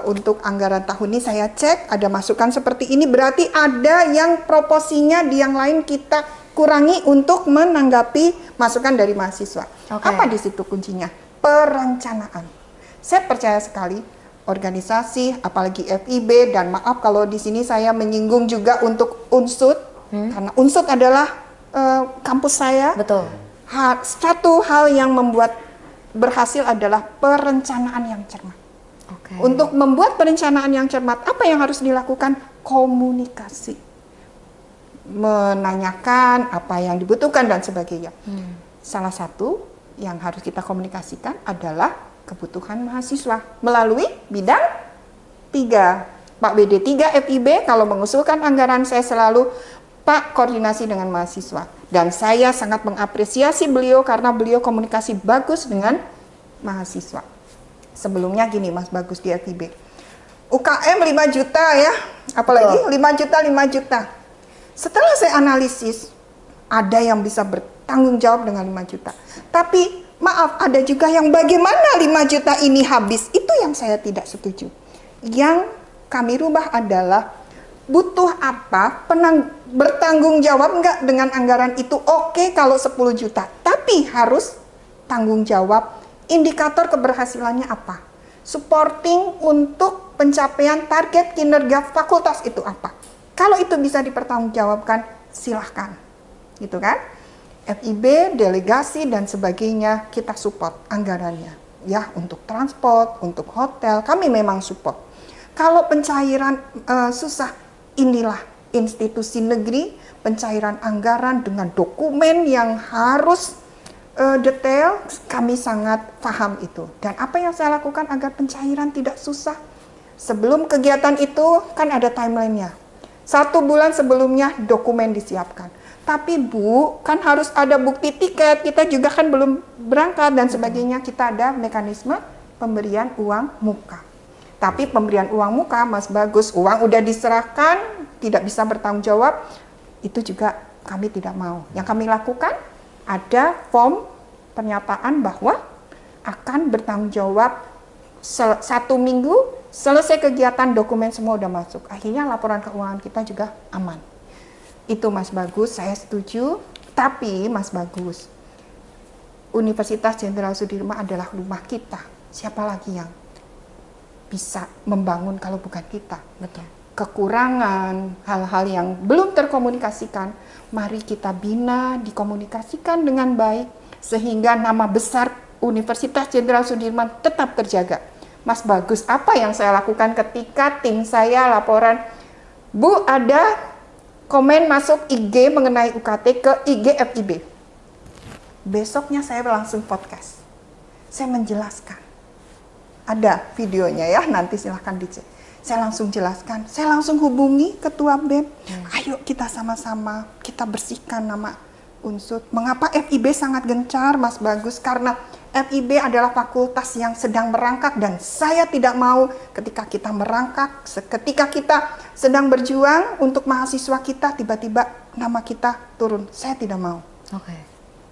untuk anggaran tahun ini, saya cek ada masukan seperti ini, berarti ada yang proporsinya di yang lain kita kurangi untuk menanggapi masukan dari mahasiswa. Oke. Apa di situ kuncinya? Perencanaan. Saya percaya sekali organisasi, apalagi FIB, dan maaf kalau di sini saya menyinggung juga untuk Unsud, karena Unsud adalah kampus saya. Betul. Satu hal yang membuat berhasil adalah perencanaan yang cermat. Oke. Untuk membuat perencanaan yang cermat, apa yang harus dilakukan? Komunikasi. Menanyakan apa yang dibutuhkan dan sebagainya. Salah satu yang harus kita komunikasikan adalah kebutuhan mahasiswa melalui bidang 3. Pak BD 3 FIB kalau mengusulkan anggaran, saya selalu Pak koordinasi dengan mahasiswa, dan saya sangat mengapresiasi beliau karena beliau komunikasi bagus dengan mahasiswa. Sebelumnya gini Mas Bagus di FIB, UKM 5 juta ya, apalagi 5 juta. Setelah saya analisis, ada yang bisa bertanggung jawab dengan 5 juta. Tapi maaf, ada juga yang bagaimana 5 juta ini habis, itu yang saya tidak setuju. Yang kami rubah adalah butuh apa, bertanggung jawab enggak dengan anggaran itu. Oke kalau 10 juta, tapi harus tanggung jawab indikator keberhasilannya apa. Supporting untuk pencapaian target kinerja fakultas itu apa. Kalau itu bisa dipertanggungjawabkan, silahkan. Gitu kan? FIB, delegasi, dan sebagainya, kita support anggarannya. Ya, untuk transport, untuk hotel, kami memang support. Kalau pencairan susah, inilah institusi negeri, pencairan anggaran dengan dokumen yang harus detail, kami sangat paham itu. Dan apa yang saya lakukan agar pencairan tidak susah? Sebelum kegiatan itu kan ada timelinenya. 1 bulan sebelumnya dokumen disiapkan. Tapi Bu, kan harus ada bukti tiket, kita juga kan belum berangkat dan sebagainya. Kita ada mekanisme pemberian uang muka. Tapi pemberian uang muka, Mas Bagus, uang udah diserahkan, tidak bisa bertanggung jawab, itu juga kami tidak mau. Yang kami lakukan, ada form pernyataan bahwa akan bertanggung jawab 1 minggu, selesai kegiatan, dokumen semua udah masuk. Akhirnya laporan keuangan kita juga aman. Itu Mas Bagus, saya setuju. Tapi Mas Bagus, Universitas Jenderal Sudirman adalah rumah kita. Siapa lagi yang bisa membangun kalau bukan kita? Betul. Kekurangan, hal-hal yang belum terkomunikasikan, mari kita bina, dikomunikasikan dengan baik, sehingga nama besar Universitas Jenderal Sudirman tetap terjaga. Mas Bagus, apa yang saya lakukan ketika tim saya laporan, Bu, ada komen masuk IG mengenai UKT ke IG FIB. Besoknya saya langsung podcast. Saya menjelaskan. Ada videonya ya, nanti silahkan dicek. Saya langsung jelaskan, saya langsung hubungi Ketua BEM. Ayo kita sama-sama, kita bersihkan nama Unsud. Mengapa FIB sangat gencar, Mas Bagus? Karena FIB adalah fakultas yang sedang merangkak dan saya tidak mau ketika kita merangkak, ketika kita sedang berjuang untuk mahasiswa kita, tiba-tiba nama kita turun. Saya tidak mau. Oke.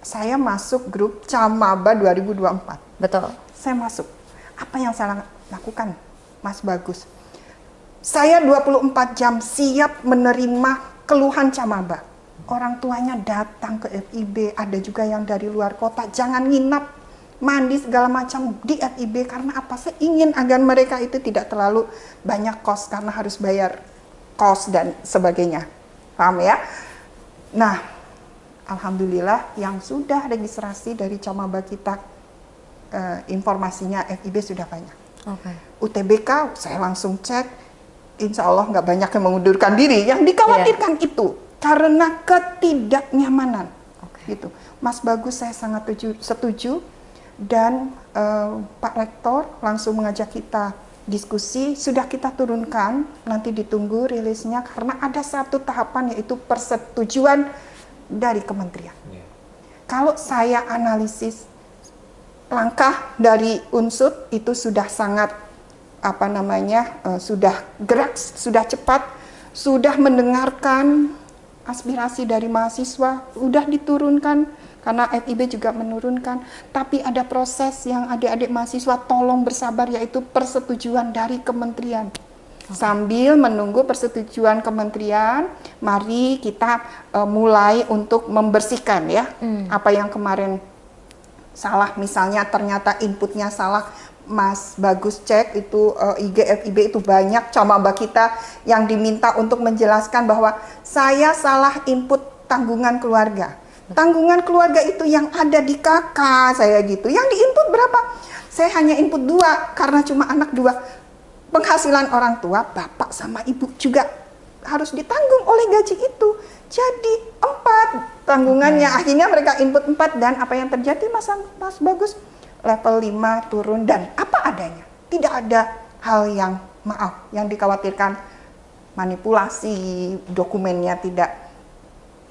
Saya masuk grup Camaba 2024. Betul. Saya masuk. Apa yang saya lakukan, Mas Bagus? Saya 24 jam siap menerima keluhan Camaba. Orang tuanya datang ke FIB, ada juga yang dari luar kota, jangan nginap, mandi segala macam di FIB, karena apa? Saya ingin agar mereka itu tidak terlalu banyak kos, karena harus bayar kos dan sebagainya. Paham ya? Nah, alhamdulillah yang sudah registrasi dari Camaba kita, informasinya FIB sudah banyak. Oke. UTBK saya langsung cek, insya Allah nggak banyak yang mengundurkan diri. Yang dikhawatirkan itu karena ketidaknyamanan. Gitu. Mas Bagus saya sangat setuju dan Pak Rektor langsung mengajak kita diskusi, sudah kita turunkan, nanti ditunggu rilisnya karena ada satu tahapan yaitu persetujuan dari kementerian. Kalau saya analisis langkah dari Unsut itu sudah sangat sudah gerak, sudah cepat, sudah mendengarkan aspirasi dari mahasiswa, sudah diturunkan karena FIB juga menurunkan, tapi ada proses yang adik-adik mahasiswa tolong bersabar yaitu persetujuan dari kementerian. Sambil menunggu persetujuan kementerian, mari kita mulai untuk membersihkan ya apa yang kemarin salah, misalnya ternyata inputnya salah, Mas Bagus cek itu IG FIB itu banyak Camaba kita yang diminta untuk menjelaskan bahwa saya salah input tanggungan keluarga. Tanggungan keluarga itu yang ada di KK saya gitu. Yang di input berapa? Saya hanya input 2 karena cuma anak 2. Penghasilan orang tua, bapak sama ibu juga harus ditanggung oleh gaji itu. Jadi 4 tanggungannya. Akhirnya mereka input 4 dan apa yang terjadi Mas Bagus? Level 5 turun dan apa adanya. Tidak ada hal yang yang dikhawatirkan manipulasi dokumennya tidak,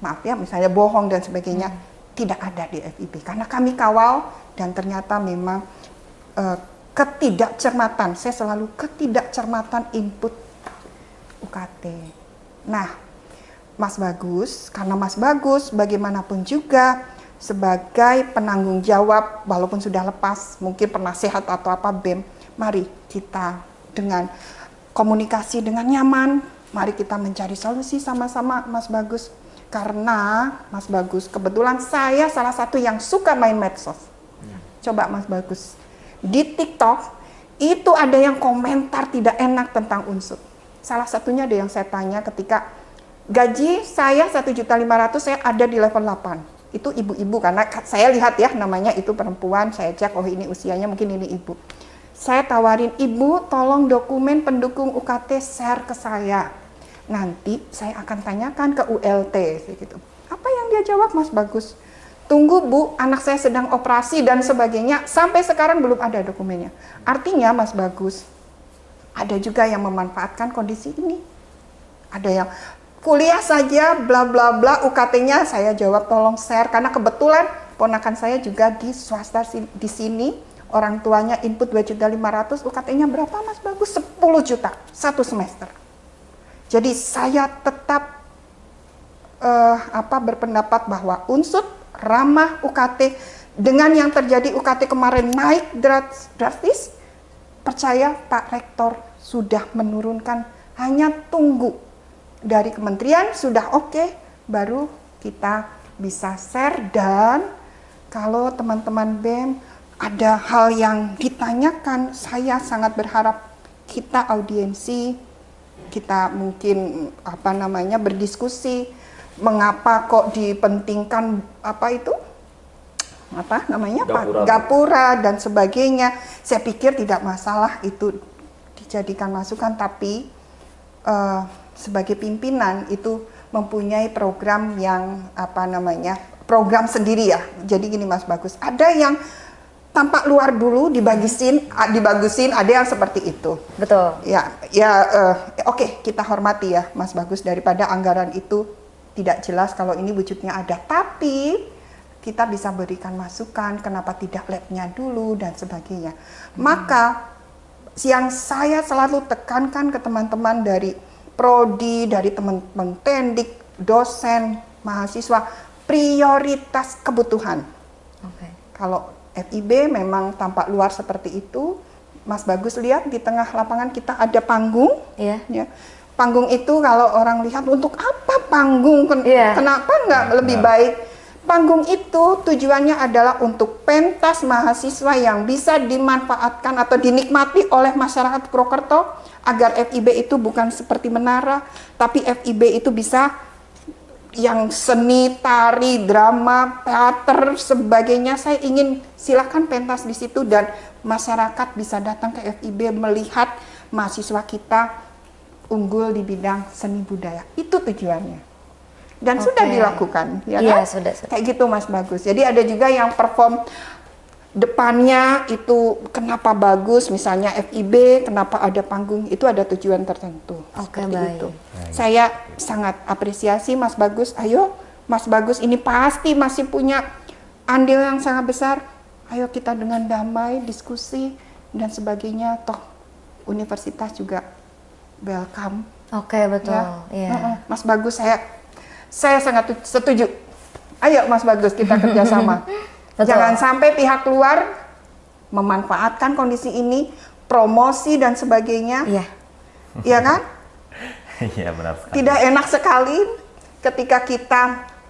maaf ya, misalnya bohong dan sebagainya, tidak ada di FIB. Karena kami kawal dan ternyata memang ketidakcermatan, saya selalu ketidakcermatan input UKT. Nah, Mas Bagus, karena Mas Bagus bagaimanapun juga sebagai penanggung jawab, walaupun sudah lepas, mungkin penasehat atau apa BEM, mari kita dengan komunikasi dengan nyaman, mari kita mencari solusi sama-sama Mas Bagus. Karena Mas Bagus, kebetulan saya salah satu yang suka main medsos. Coba Mas Bagus, di TikTok itu ada yang komentar tidak enak tentang Unsut. Salah satunya ada yang saya tanya ketika gaji saya 1.500.000, saya ada di level 8. Itu ibu-ibu, karena saya lihat ya namanya itu perempuan, saya cek, oh ini usianya mungkin ini ibu. Saya tawarin, ibu tolong dokumen pendukung UKT share ke saya. Nanti saya akan tanyakan ke ULT, gitu. Apa yang dia jawab Mas Bagus? Tunggu Bu, anak saya sedang operasi dan sebagainya, sampai sekarang belum ada dokumennya. Artinya Mas Bagus, ada juga yang memanfaatkan kondisi ini. Ada yang kuliah saja, bla bla bla, UKT-nya saya jawab tolong share, karena kebetulan ponakan saya juga di swasta di sini, orang tuanya input 2.500.000, UKT-nya berapa Mas Bagus? 10 juta, 1 semester. Jadi saya tetap berpendapat bahwa Unsut ramah UKT, dengan yang terjadi UKT kemarin naik drastis, percaya Pak Rektor sudah menurunkan, hanya tunggu dari kementerian sudah oke, baru kita bisa share. Dan kalau teman-teman BEM ada hal yang ditanyakan, saya sangat berharap kita audiensi, kita mungkin berdiskusi, mengapa kok dipentingkan gapura dan sebagainya. Saya pikir tidak masalah itu dijadikan masukan, tapi sebagai pimpinan itu mempunyai program yang program sendiri ya. Jadi gini Mas Bagus, ada yang tampak luar dulu dibagusin, ada yang seperti itu. Betul. Oke, kita hormati ya Mas Bagus, daripada anggaran itu tidak jelas kalau ini wujudnya ada. Tapi kita bisa berikan masukan kenapa tidak labnya dulu dan sebagainya. Maka yang saya selalu tekankan ke teman-teman dari prodi, dari teman-teman tendik, dosen, mahasiswa, prioritas kebutuhan. Oke. Kalau FIB memang tampak luar seperti itu, Mas Bagus lihat di tengah lapangan kita ada panggung. Iya. Ya. Panggung itu kalau orang lihat untuk apa panggung? Iya. Kenapa nggak lebih baik? Panggung itu tujuannya adalah untuk pentas mahasiswa yang bisa dimanfaatkan atau dinikmati oleh masyarakat Purwokerto agar FIB itu bukan seperti menara, tapi FIB itu bisa yang seni, tari, drama, teater, sebagainya. Saya ingin silakan pentas di situ dan masyarakat bisa datang ke FIB melihat mahasiswa kita unggul di bidang seni budaya. Itu tujuannya. Dan sudah dilakukan, ya Iya, kan? sudah. Kayak gitu Mas Bagus. Jadi ada juga yang perform depannya itu kenapa bagus, misalnya FIB, kenapa ada panggung, itu ada tujuan tertentu. Oke, Seperti baik. itu. Saya sangat apresiasi Mas Bagus. Ayo Mas Bagus ini pasti masih punya andil yang sangat besar. Ayo kita dengan damai, diskusi dan sebagainya. Toh universitas juga welcome. Oke, betul. Iya. Mas Bagus, saya sangat setuju. Ayo Mas Bagus kita kerjasama. Betul. Jangan sampai pihak luar memanfaatkan kondisi ini, promosi dan sebagainya. Iya. Iya kan? Iya benar sekali. Tidak enak sekali ketika kita,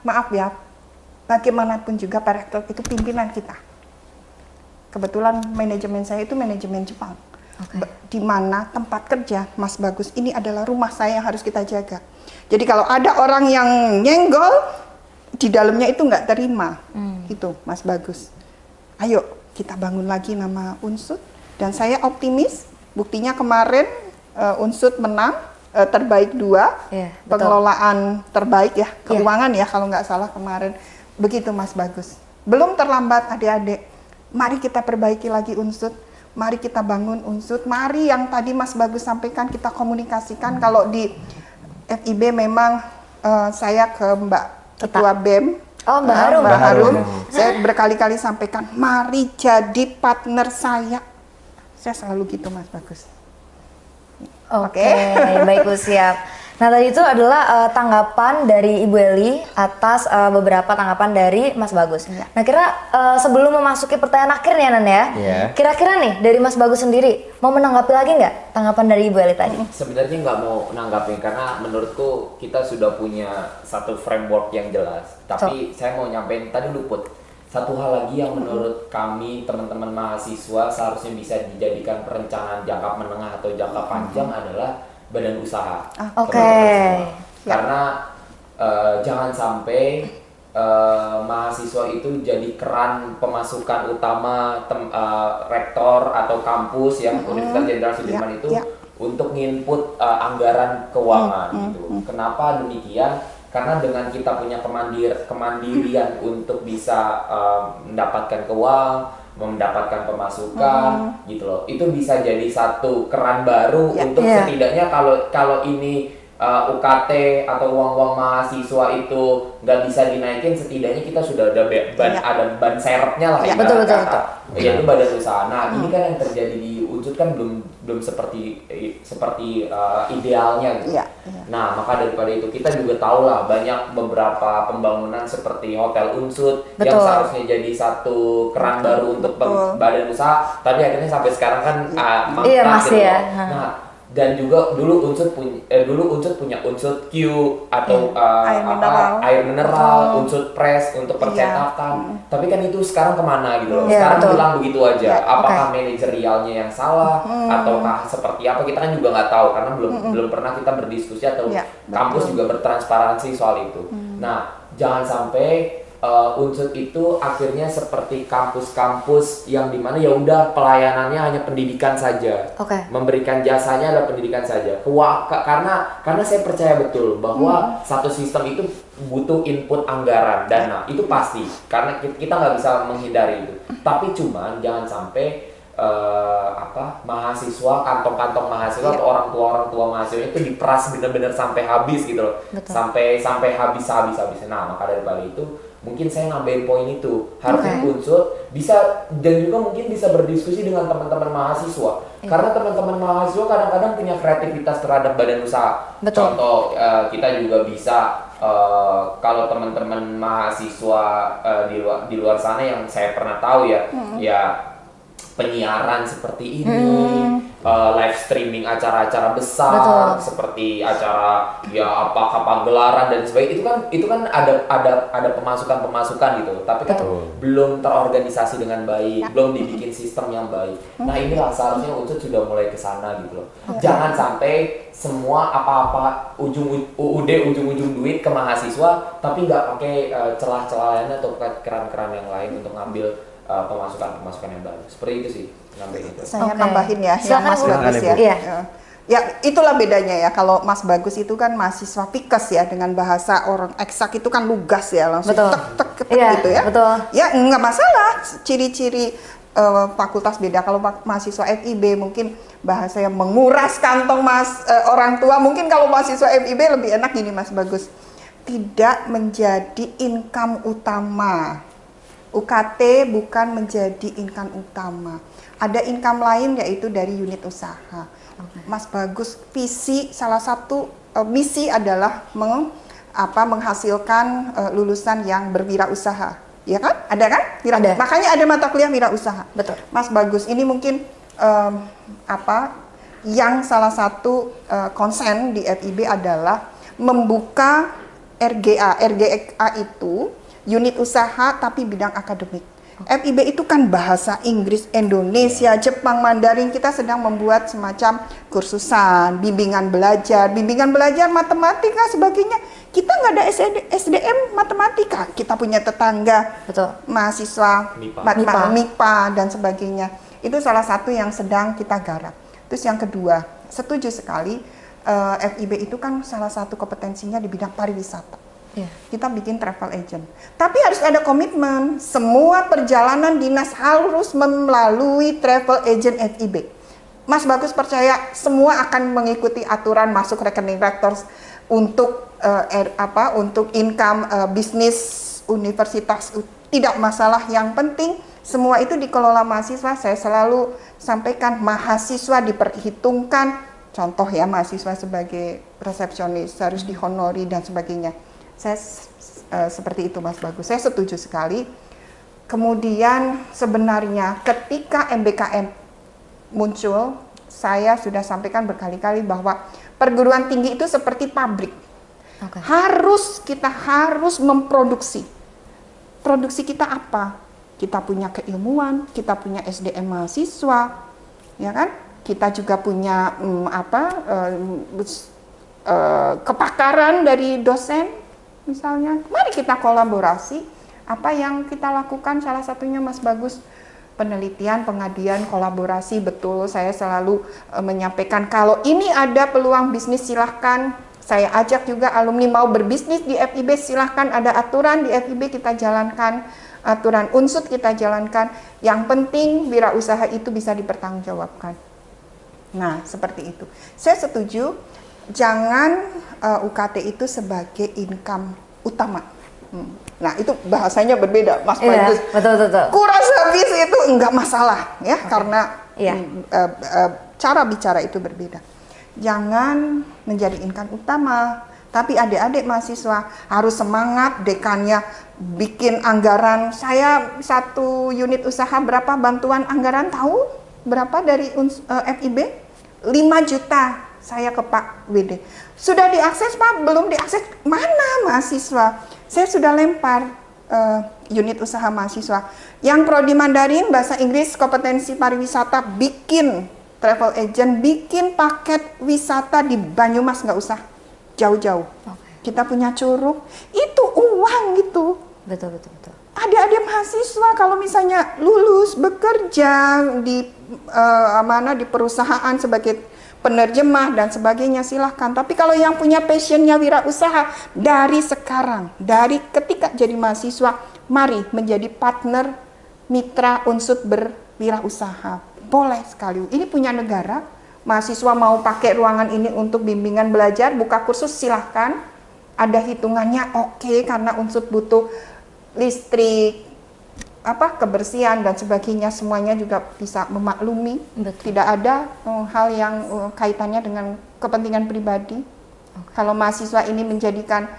maaf ya, bagaimanapun juga Pak Rektor itu pimpinan kita. Kebetulan manajemen saya itu manajemen Jepang. Oke. Di mana tempat kerja Mas Bagus ini adalah rumah saya yang harus kita jaga. Jadi kalau ada orang yang nyenggol, di dalamnya itu nggak terima. Itu Mas Bagus. Ayo kita bangun lagi nama Unsut. Dan saya optimis, buktinya kemarin Unsut menang terbaik 2, Iya, betul. pengelolaan terbaik ya, keuangan ya kalau nggak salah kemarin. Begitu Mas Bagus. Belum terlambat adik-adik. Mari kita perbaiki lagi Unsut. Mari kita bangun Unsut. Mari yang tadi Mas Bagus sampaikan kita komunikasikan. Kalau di FIB memang saya ke Mbak Ketua BEM. Oh, Mbak Harum. Mbak Harum. Harum. Saya berkali-kali sampaikan, mari jadi partner saya. Saya selalu gitu Mas Bagus. Oke, baik Bu, siap. Nah tadi itu adalah tanggapan dari Ibu Eli atas beberapa tanggapan dari Mas Bagus. Iya. Nah kira sebelum memasuki pertanyaan akhir nih ya Nan ya, Iya. kira-kira nih dari Mas Bagus sendiri mau menanggapi lagi nggak tanggapan dari Ibu Eli tadi? Sebenarnya nggak mau nanggapin karena menurutku kita sudah punya satu framework yang jelas. Tapi saya mau nyampein tadi luput. Satu hal lagi yang menurut kami teman-teman mahasiswa seharusnya bisa dijadikan perencanaan jangka menengah atau jangka panjang adalah badan usaha. Oke. Teman-teman semua. Karena jangan sampai mahasiswa itu jadi keran pemasukan utama rektor atau kampus yang Universitas Jenderal Sudirman itu untuk nginput anggaran keuangan gitu. Kenapa demikian? Karena dengan kita punya kemandirian untuk bisa mendapatkan keuangan, mendapatkan pemasukan gitu loh. Itu bisa jadi satu keran baru untuk setidaknya kalau ini UKT atau uang-uang mahasiswa itu nggak bisa dinaikin, setidaknya kita sudah ada ada ban serepnya lah ya. Betul. Yaitu badan usaha. Nah ini kan yang terjadi di Unsut kan belum seperti idealnya gitu. Nah maka daripada itu kita juga tahu lah banyak beberapa pembangunan seperti Hotel Unsut yang seharusnya jadi satu keran baru untuk badan usaha, tapi akhirnya sampai sekarang kan mangkrak masih gitu ya. loh. Nah dan juga dulu Unsut punya Unsut Q atau air mineral, Unsut Press untuk percetakan. Tapi kan itu sekarang kemana gitu loh? Sekarang hilang begitu aja. Apakah manajerialnya yang salah ataukah seperti apa? Kita kan juga nggak tahu karena belum pernah kita berdiskusi atau kampus juga bertransparansi soal itu. Nah, jangan sampai Unsut itu akhirnya seperti kampus-kampus yang dimana ya udah pelayanannya hanya pendidikan saja, memberikan jasanya adalah pendidikan saja. Karena saya percaya betul bahwa satu sistem itu butuh input anggaran dana, itu pasti. Karena kita nggak bisa menghindari itu. Tapi cuman jangan sampai mahasiswa, kantong-kantong mahasiswa atau orang tua mahasiswa itu diperas benar-benar sampai habis gitu loh. Sampai habis. Nah, maka daripada itu mungkin saya nambahin poin itu. Harusnya Unsur bisa, dan juga mungkin bisa berdiskusi dengan teman-teman mahasiswa. Karena teman-teman mahasiswa kadang-kadang punya kreativitas terhadap badan usaha. Betul. Contoh, kita juga bisa kalau teman-teman mahasiswa di luar sana yang saya pernah tahu ya, ya penyiaran seperti ini, live streaming acara-acara besar, Betul. seperti acara ya apa gelaran dan sebagainya, itu kan ada pemasukan gitu, tapi kan belum terorganisasi dengan baik, belum dibikin sistem yang baik. Nah inilah seharusnya Unsur sudah mulai ke sana gitu loh. Jangan sampai semua apa-apa ujung-ujung duit ke mahasiswa, tapi nggak pakai celah-celah lainnya atau keran-keran yang lain untuk ngambil pemasukan yang baru. Seperti itu sih ngambil itu. Saya nambahin ya, Silakan, yang Mas Bu. Bagus ya. Iya. Ya, itulah bedanya ya. Kalau Mas Bagus itu kan mahasiswa pikes ya, dengan bahasa orang eksak itu kan lugas ya, langsung Betul. tek ketek Iya, gitu ya. betul. Ya nggak masalah. Ciri-ciri fakultas beda. Kalau mahasiswa FIB mungkin bahasa yang menguras kantong orang tua. Mungkin kalau mahasiswa FIB lebih enak gini Mas Bagus. Tidak menjadi income utama. UKT bukan menjadi income utama. Ada income lain yaitu dari unit usaha. Mas Bagus, visi salah satu misi adalah menghasilkan lulusan yang berwirausaha. Ya kan? Ada kan? Ada. Makanya ada mata kuliah wirausaha. Betul. Mas Bagus, ini mungkin yang salah satu konsen di FIB adalah membuka RGA. RGA itu unit usaha tapi bidang akademik. FIB itu kan bahasa Inggris, Indonesia, Jepang, Mandarin. Kita sedang membuat semacam kursusan, bimbingan belajar matematika sebagainya. Kita nggak ada SDM matematika. Kita punya tetangga, Betul. mahasiswa MIPA dan sebagainya. Itu salah satu yang sedang kita garap. Terus yang kedua, setuju sekali, FIB itu kan salah satu kompetensinya di bidang pariwisata. Iya. Kita bikin travel agent. Tapi harus ada komitmen. Semua perjalanan dinas harus melalui travel agent FIB. Mas Bagus percaya semua akan mengikuti aturan masuk rekening rektors untuk untuk income bisnis universitas, tidak masalah. Yang penting semua itu dikelola mahasiswa. Saya selalu sampaikan mahasiswa diperhitungkan. Contoh ya, mahasiswa sebagai resepsionis harus dihonori dan sebagainya. Saya seperti itu Mas Bagus, saya setuju sekali. Kemudian sebenarnya ketika MBKM muncul, saya sudah sampaikan berkali-kali bahwa perguruan tinggi itu seperti pabrik. Kita harus memproduksi. Produksi kita apa? Kita punya keilmuan, kita punya SDM mahasiswa, ya kan? Kita juga punya kepakaran dari dosen. Misalnya, mari kita kolaborasi. Apa yang kita lakukan salah satunya Mas Bagus, penelitian, pengabdian, kolaborasi. Betul, saya selalu menyampaikan kalau ini ada peluang bisnis silahkan. Saya ajak juga alumni mau berbisnis di FIB, silahkan, ada aturan di FIB kita jalankan, aturan unsur kita jalankan. Yang penting wirausaha itu bisa dipertanggungjawabkan. Nah, seperti itu. Saya setuju. Jangan UKT itu sebagai income utama. Nah, itu bahasanya berbeda, Mas Bagus. Betul. Kuras habis itu enggak masalah ya, karena cara bicara itu berbeda. Jangan menjadi income utama, tapi adik-adik mahasiswa harus semangat. Dekannya bikin anggaran. Saya satu unit usaha berapa bantuan anggaran, tahu berapa dari FIB? 5 juta. Saya ke Pak WD. Sudah diakses Pak? Belum diakses. Mana mahasiswa? Saya sudah lempar unit usaha mahasiswa. Yang prodi Mandarin, bahasa Inggris, kompetensi pariwisata, bikin travel agent, bikin paket wisata di Banyumas, nggak usah jauh-jauh. Kita punya Curug, itu uang gitu. Betul. Adik-adik mahasiswa kalau misalnya lulus bekerja di di perusahaan sebagai penerjemah dan sebagainya, silahkan. Tapi kalau yang punya passionnya wirausaha, dari sekarang, dari ketika jadi mahasiswa, mari menjadi partner mitra unsur berwirausaha. Boleh sekali. Ini punya negara. Mahasiswa mau pakai ruangan ini untuk bimbingan belajar, buka kursus, silahkan. Ada hitungannya, oke, karena unsur butuh listrik, kebersihan dan sebagainya, semuanya juga bisa memaklumi. Betul. Tidak ada hal yang kaitannya dengan kepentingan pribadi. Kalau mahasiswa ini menjadikan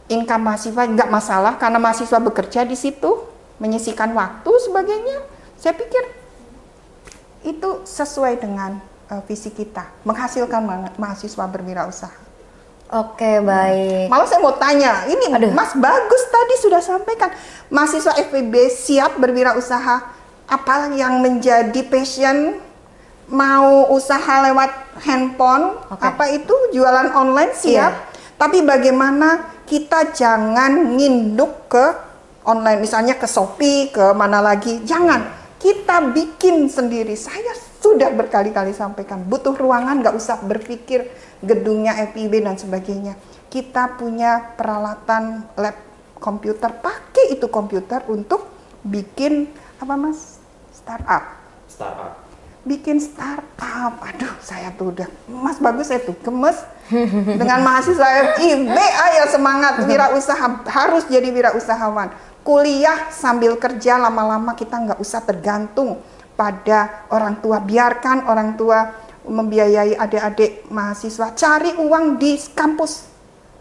income mahasiswa nggak masalah, karena mahasiswa bekerja di situ, menyisihkan waktu sebagainya. Saya pikir itu sesuai dengan visi kita, menghasilkan mahasiswa berwirausaha. Oke, baik. Malah saya mau tanya, ini Aduh. Mas Bagus tadi sudah sampaikan, mahasiswa FIB siap berwirausaha. Apa yang menjadi passion? Mau usaha lewat handphone, apa itu jualan online siap. Tapi bagaimana kita jangan nginduk ke online, misalnya ke Shopee, ke mana lagi. Jangan, kita bikin sendiri. Saya sudah berkali-kali sampaikan, butuh ruangan, nggak usah berpikir gedungnya FIB dan sebagainya. Kita punya peralatan lab komputer, pakai itu komputer untuk bikin startup. Bikin startup. Aduh, saya tuh udah, Mas Bagus, saya tuh gemes dengan mahasiswa FIB. Ayo semangat, wirausaha, harus jadi wirausahawan. Kuliah sambil kerja, lama-lama kita nggak usah tergantung pada orang tua. Biarkan orang tua membiayai adik-adik mahasiswa, cari uang di kampus.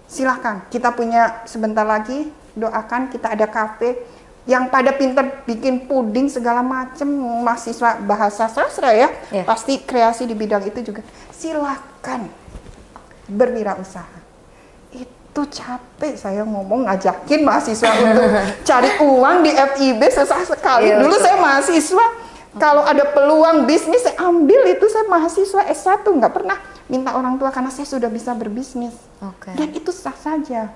Silahkan, kita punya sebentar lagi, doakan kita ada kafe yang pada pinter bikin puding segala macem, mahasiswa bahasa sastra ya, pasti kreasi di bidang itu juga. Silakan berwirausaha. Itu capek saya ngomong, ngajakin mahasiswa untuk cari uang di FIB, susah sekali. Dulu saya mahasiswa, kalau ada peluang bisnis saya ambil itu. Saya mahasiswa S1 nggak pernah minta orang tua karena saya sudah bisa berbisnis. Dan itu sah saja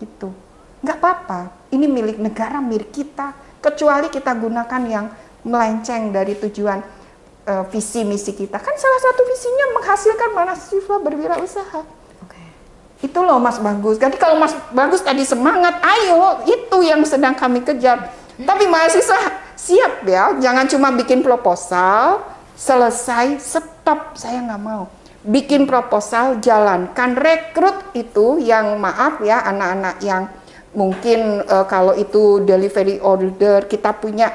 gitu. Nggak apa-apa, ini milik negara, milik kita, kecuali kita gunakan yang melenceng dari tujuan visi misi kita. Kan salah satu visinya menghasilkan mahasiswa berwirausaha. Itu loh Mas Bagus. Jadi kalau Mas Bagus tadi semangat, ayo, itu yang sedang kami kejar. Tapi mahasiswa siap ya, jangan cuma bikin proposal, selesai, stop, saya nggak mau. Bikin proposal, jalankan, rekrut itu yang maaf ya, anak-anak yang mungkin kalau itu delivery order, kita punya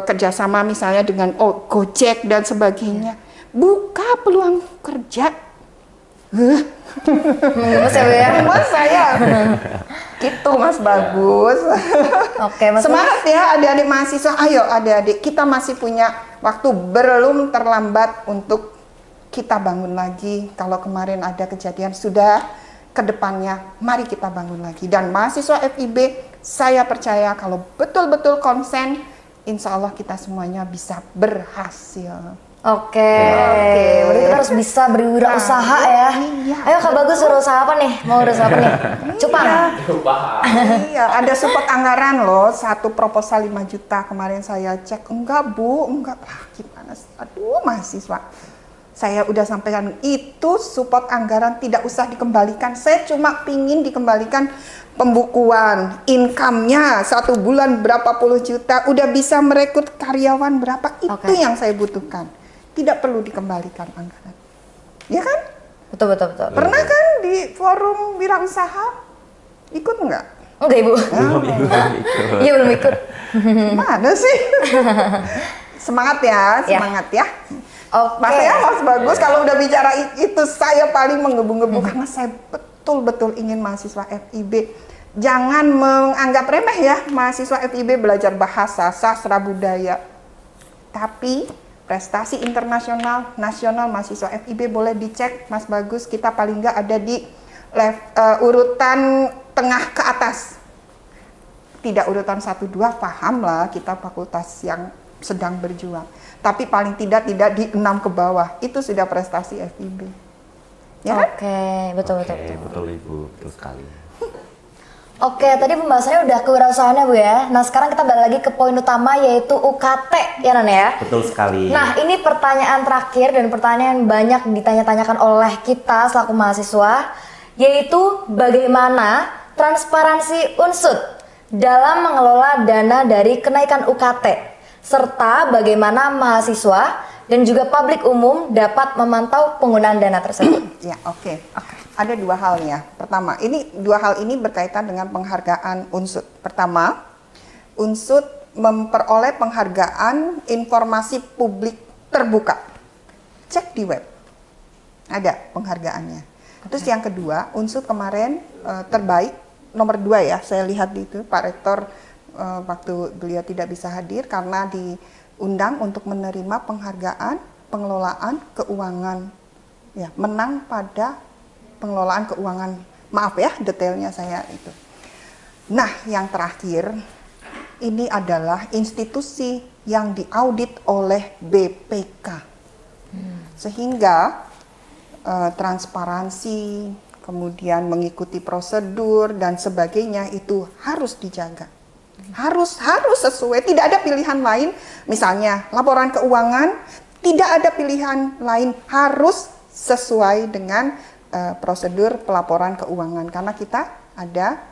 kerjasama misalnya dengan Gojek dan sebagainya. Buka peluang kerja. Menggemes ya, Mas saya. Gitu Mas Bagus. Mas Semangat ya adik-adik mahasiswa. Ayo adik-adik, kita masih punya waktu, belum terlambat untuk kita bangun lagi. Kalau kemarin ada kejadian, sudah kedepannya mari kita bangun lagi. Dan mahasiswa FIB, saya percaya kalau betul-betul konsen, insya Allah kita semuanya bisa berhasil. Berarti kita harus bisa berwirausaha ya. Ayo Kak Bagus, berusaha apa nih? Mau berusaha apa nih? Cupang? Iya, ada support anggaran loh, satu proposal 5 juta. Kemarin saya cek, enggak Bu, enggak. Gimana sih? Aduh mahasiswa. Saya udah sampaikan, itu support anggaran tidak usah dikembalikan. Saya cuma pingin dikembalikan pembukuan, income-nya 1 bulan berapa puluh juta, udah bisa merekrut karyawan berapa, itu yang saya butuhkan. Tidak perlu dikembalikan anggaran. Ya kan? Betul. Pernah kan di forum wirausaha? Ikut enggak? Enggak Ibu. Iya belum ikut. Mana sih? Semangat ya, semangat ya. Mas Bagus, kalau udah bicara itu saya paling menggebu-gebu karena saya betul-betul ingin mahasiswa FIB jangan menganggap remeh ya, mahasiswa FIB belajar bahasa, sastra, budaya. Tapi prestasi internasional, nasional mahasiswa FIB boleh dicek Mas Bagus, kita paling nggak ada di urutan tengah ke atas. Tidak urutan 1-2, paham lah kita fakultas yang sedang berjuang. Tapi paling tidak di 6 ke bawah, itu sudah prestasi FIB. Ya kan? Betul Ibu, betul sekali. Tadi pembahasannya udah kewirausahaannya Bu ya. Nah sekarang kita balik lagi ke poin utama, yaitu UKT ya Nan ya. Betul sekali. Nah ini pertanyaan terakhir dan pertanyaan yang banyak ditanya-tanyakan oleh kita selaku mahasiswa, yaitu bagaimana transparansi UNSUD dalam mengelola dana dari kenaikan UKT, serta bagaimana mahasiswa dan juga publik umum dapat memantau penggunaan dana tersebut. Ya, oke. Ada 2 hal ya. Pertama, ini 2 hal ini berkaitan dengan penghargaan UNSUD. Pertama, Unsut memperoleh penghargaan informasi publik terbuka. Cek di web, ada penghargaannya. Terus yang kedua, Unsut kemarin terbaik nomor 2 ya, saya lihat itu Pak Rektor waktu beliau tidak bisa hadir karena diundang untuk menerima penghargaan pengelolaan keuangan, ya menang pada pengelolaan keuangan. Maaf ya, detailnya saya itu. Nah, yang terakhir, ini adalah institusi yang diaudit oleh BPK. Sehingga transparansi, kemudian mengikuti prosedur dan sebagainya itu harus dijaga. Harus sesuai, tidak ada pilihan lain. Misalnya, laporan keuangan tidak ada pilihan lain, harus sesuai dengan prosedur pelaporan keuangan karena kita ada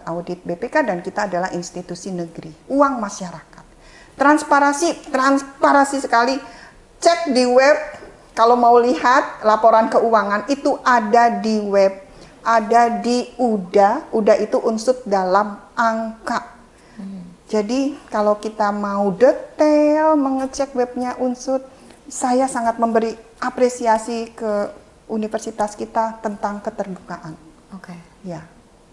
audit BPK dan kita adalah institusi negeri, uang masyarakat. Transparansi sekali. Cek di web kalau mau lihat laporan keuangan itu ada di web, ada di UDA. UDA itu unsur dalam angka. Jadi kalau kita mau detail mengecek webnya unsur, saya sangat memberi apresiasi ke universitas kita tentang keterbukaan. Oke. Ya,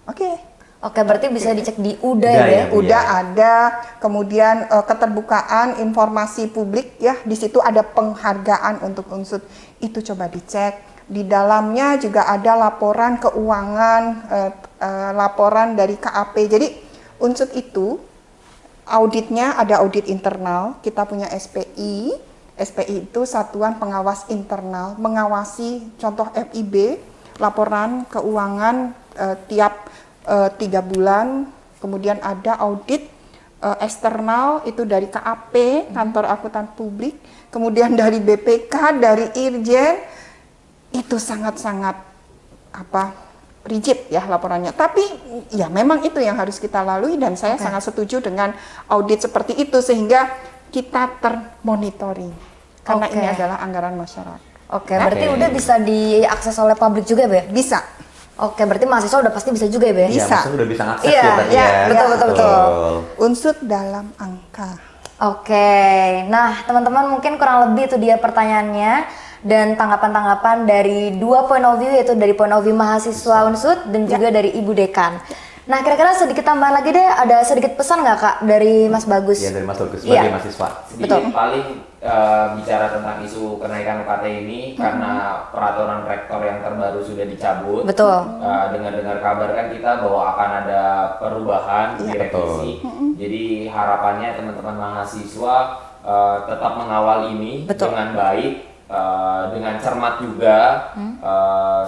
oke. Oke, berarti bisa dicek di UDA ya, UDA ya? ya? Udah ada, kemudian keterbukaan informasi publik ya, di situ ada penghargaan untuk unsur, itu coba dicek. Di dalamnya juga ada laporan keuangan, laporan dari KAP. Jadi unsur itu auditnya ada audit internal, kita punya SPI. SPI itu Satuan Pengawas Internal, mengawasi contoh FIB, laporan keuangan tiap 3 bulan. Kemudian ada audit eksternal itu dari KAP, Kantor Akuntan Publik, kemudian dari BPK, dari Irjen, itu sangat-sangat rigid ya laporannya. Tapi ya memang itu yang harus kita lalui dan saya sangat setuju dengan audit seperti itu sehingga kita termonitoring. Karena ini adalah anggaran masyarakat. Oke, berarti udah bisa diakses oleh publik juga, Be? Bisa. Oke, berarti mahasiswa udah pasti bisa juga ya, Be? Iya, Bisa. maksudnya udah bisa ngakses Iya, ya tadi iya, ya. betul. Unsur dalam angka. Oke, nah teman-teman mungkin kurang lebih itu dia pertanyaannya dan tanggapan-tanggapan dari 2 point of view, yaitu dari point of view mahasiswa Unsut dan juga dari Ibu Dekan. Nah, kira-kira sedikit tambahan lagi deh, ada sedikit pesan nggak Kak dari Mas Bagus? Iya, dari Mas Bagus sebagai Iya. mahasiswa. Sedikit paling bicara tentang isu kenaikan UKT ini karena peraturan rektor yang terbaru sudah dicabut. Betul. Dengar-dengar kabar kan kita bahwa akan ada perubahan di revisi. Jadi harapannya teman-teman mahasiswa tetap mengawal ini dengan baik. Dengan cermat juga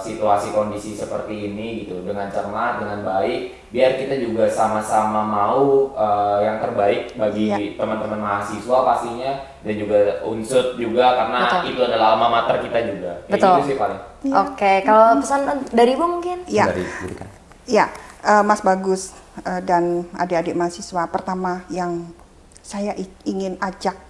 situasi kondisi seperti ini gitu, dengan cermat, dengan baik, biar kita juga sama-sama mau yang terbaik bagi teman-teman mahasiswa pastinya dan juga Unsut juga karena itu adalah alma mater kita juga. Kayak Betul. gitu sih paling. Oke, kalau pesan dari Ibu mungkin? Ya. Dari Budikan. Ya, Mas Bagus dan adik-adik mahasiswa, pertama yang saya ingin ajak,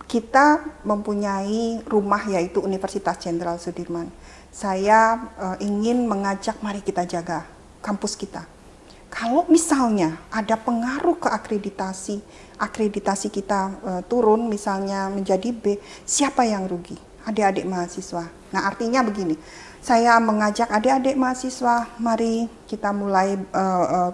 kita mempunyai rumah yaitu Universitas Jenderal Sudirman. Saya ingin mengajak mari kita jaga kampus kita. Kalau misalnya ada pengaruh ke akreditasi kita turun misalnya menjadi B, siapa yang rugi? Adik-adik mahasiswa. Nah, artinya begini, saya mengajak adik-adik mahasiswa, mari kita mulai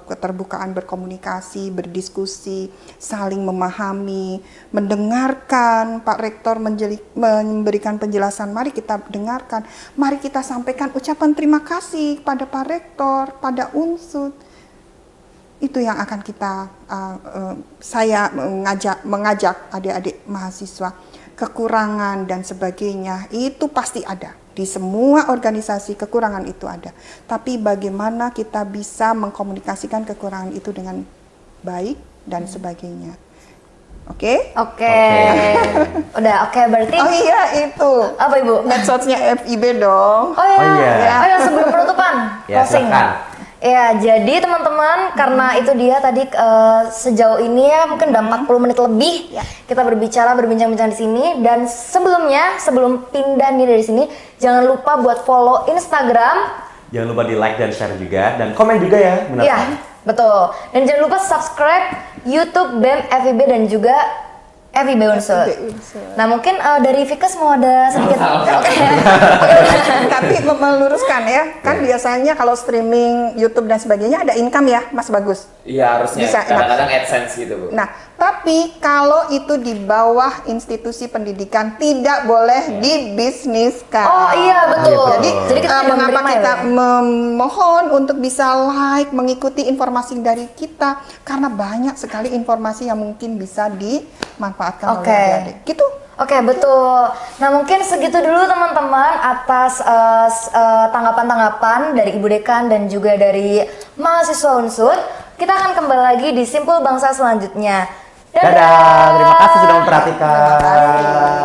keterbukaan berkomunikasi, berdiskusi, saling memahami, mendengarkan Pak Rektor memberikan penjelasan, mari kita dengarkan, mari kita sampaikan ucapan terima kasih pada Pak Rektor, pada Unsut. Itu yang akan kita, saya mengajak adik-adik mahasiswa. Kekurangan dan sebagainya itu pasti ada. Di semua organisasi kekurangan itu ada. Tapi bagaimana kita bisa mengkomunikasikan kekurangan itu dengan baik dan sebagainya. Oke? Oke. Udah, oke berarti. Oh iya itu. Apa Ibu? Medsosnya FIB dong. Oh iya. Oh iya. Oh iya, sebelum penutupan. Ya, Closing. silakan. Ya, jadi teman-teman karena itu dia tadi sejauh ini ya mungkin udah 40 menit lebih kita berbincang-bincang di sini dan sebelum pindah nih dari sini jangan lupa buat follow Instagram. Jangan lupa di like dan share juga dan komen juga ya. Benar. Iya. Betul. Dan jangan lupa subscribe YouTube BEM FIB dan juga FIB Unsur. FIB Unsur. Nah mungkin dari Vikas mau ada sedikit. Oke. Tapi meluruskan ya, kan biasanya kalau streaming YouTube dan sebagainya ada income ya, Mas Bagus. Iya harusnya. Bisa, Kadang-kadang AdSense gitu Bu. Nah, tapi kalau itu di bawah institusi pendidikan tidak boleh dibisniskan. Oh iya betul. Jadi, tidak mengapa menerima kita ya? memohon untuk bisa like, mengikuti informasi dari kita? Karena banyak sekali informasi yang mungkin bisa dimanfaatkan oleh adik-adik. Gitu. Oke, betul. Nah, mungkin segitu dulu teman-teman atas tanggapan-tanggapan dari Ibu Dekan dan juga dari mahasiswa Unsur. Kita akan kembali lagi di Simpul Bangsa selanjutnya. Dadah, terima kasih sudah memperhatikan.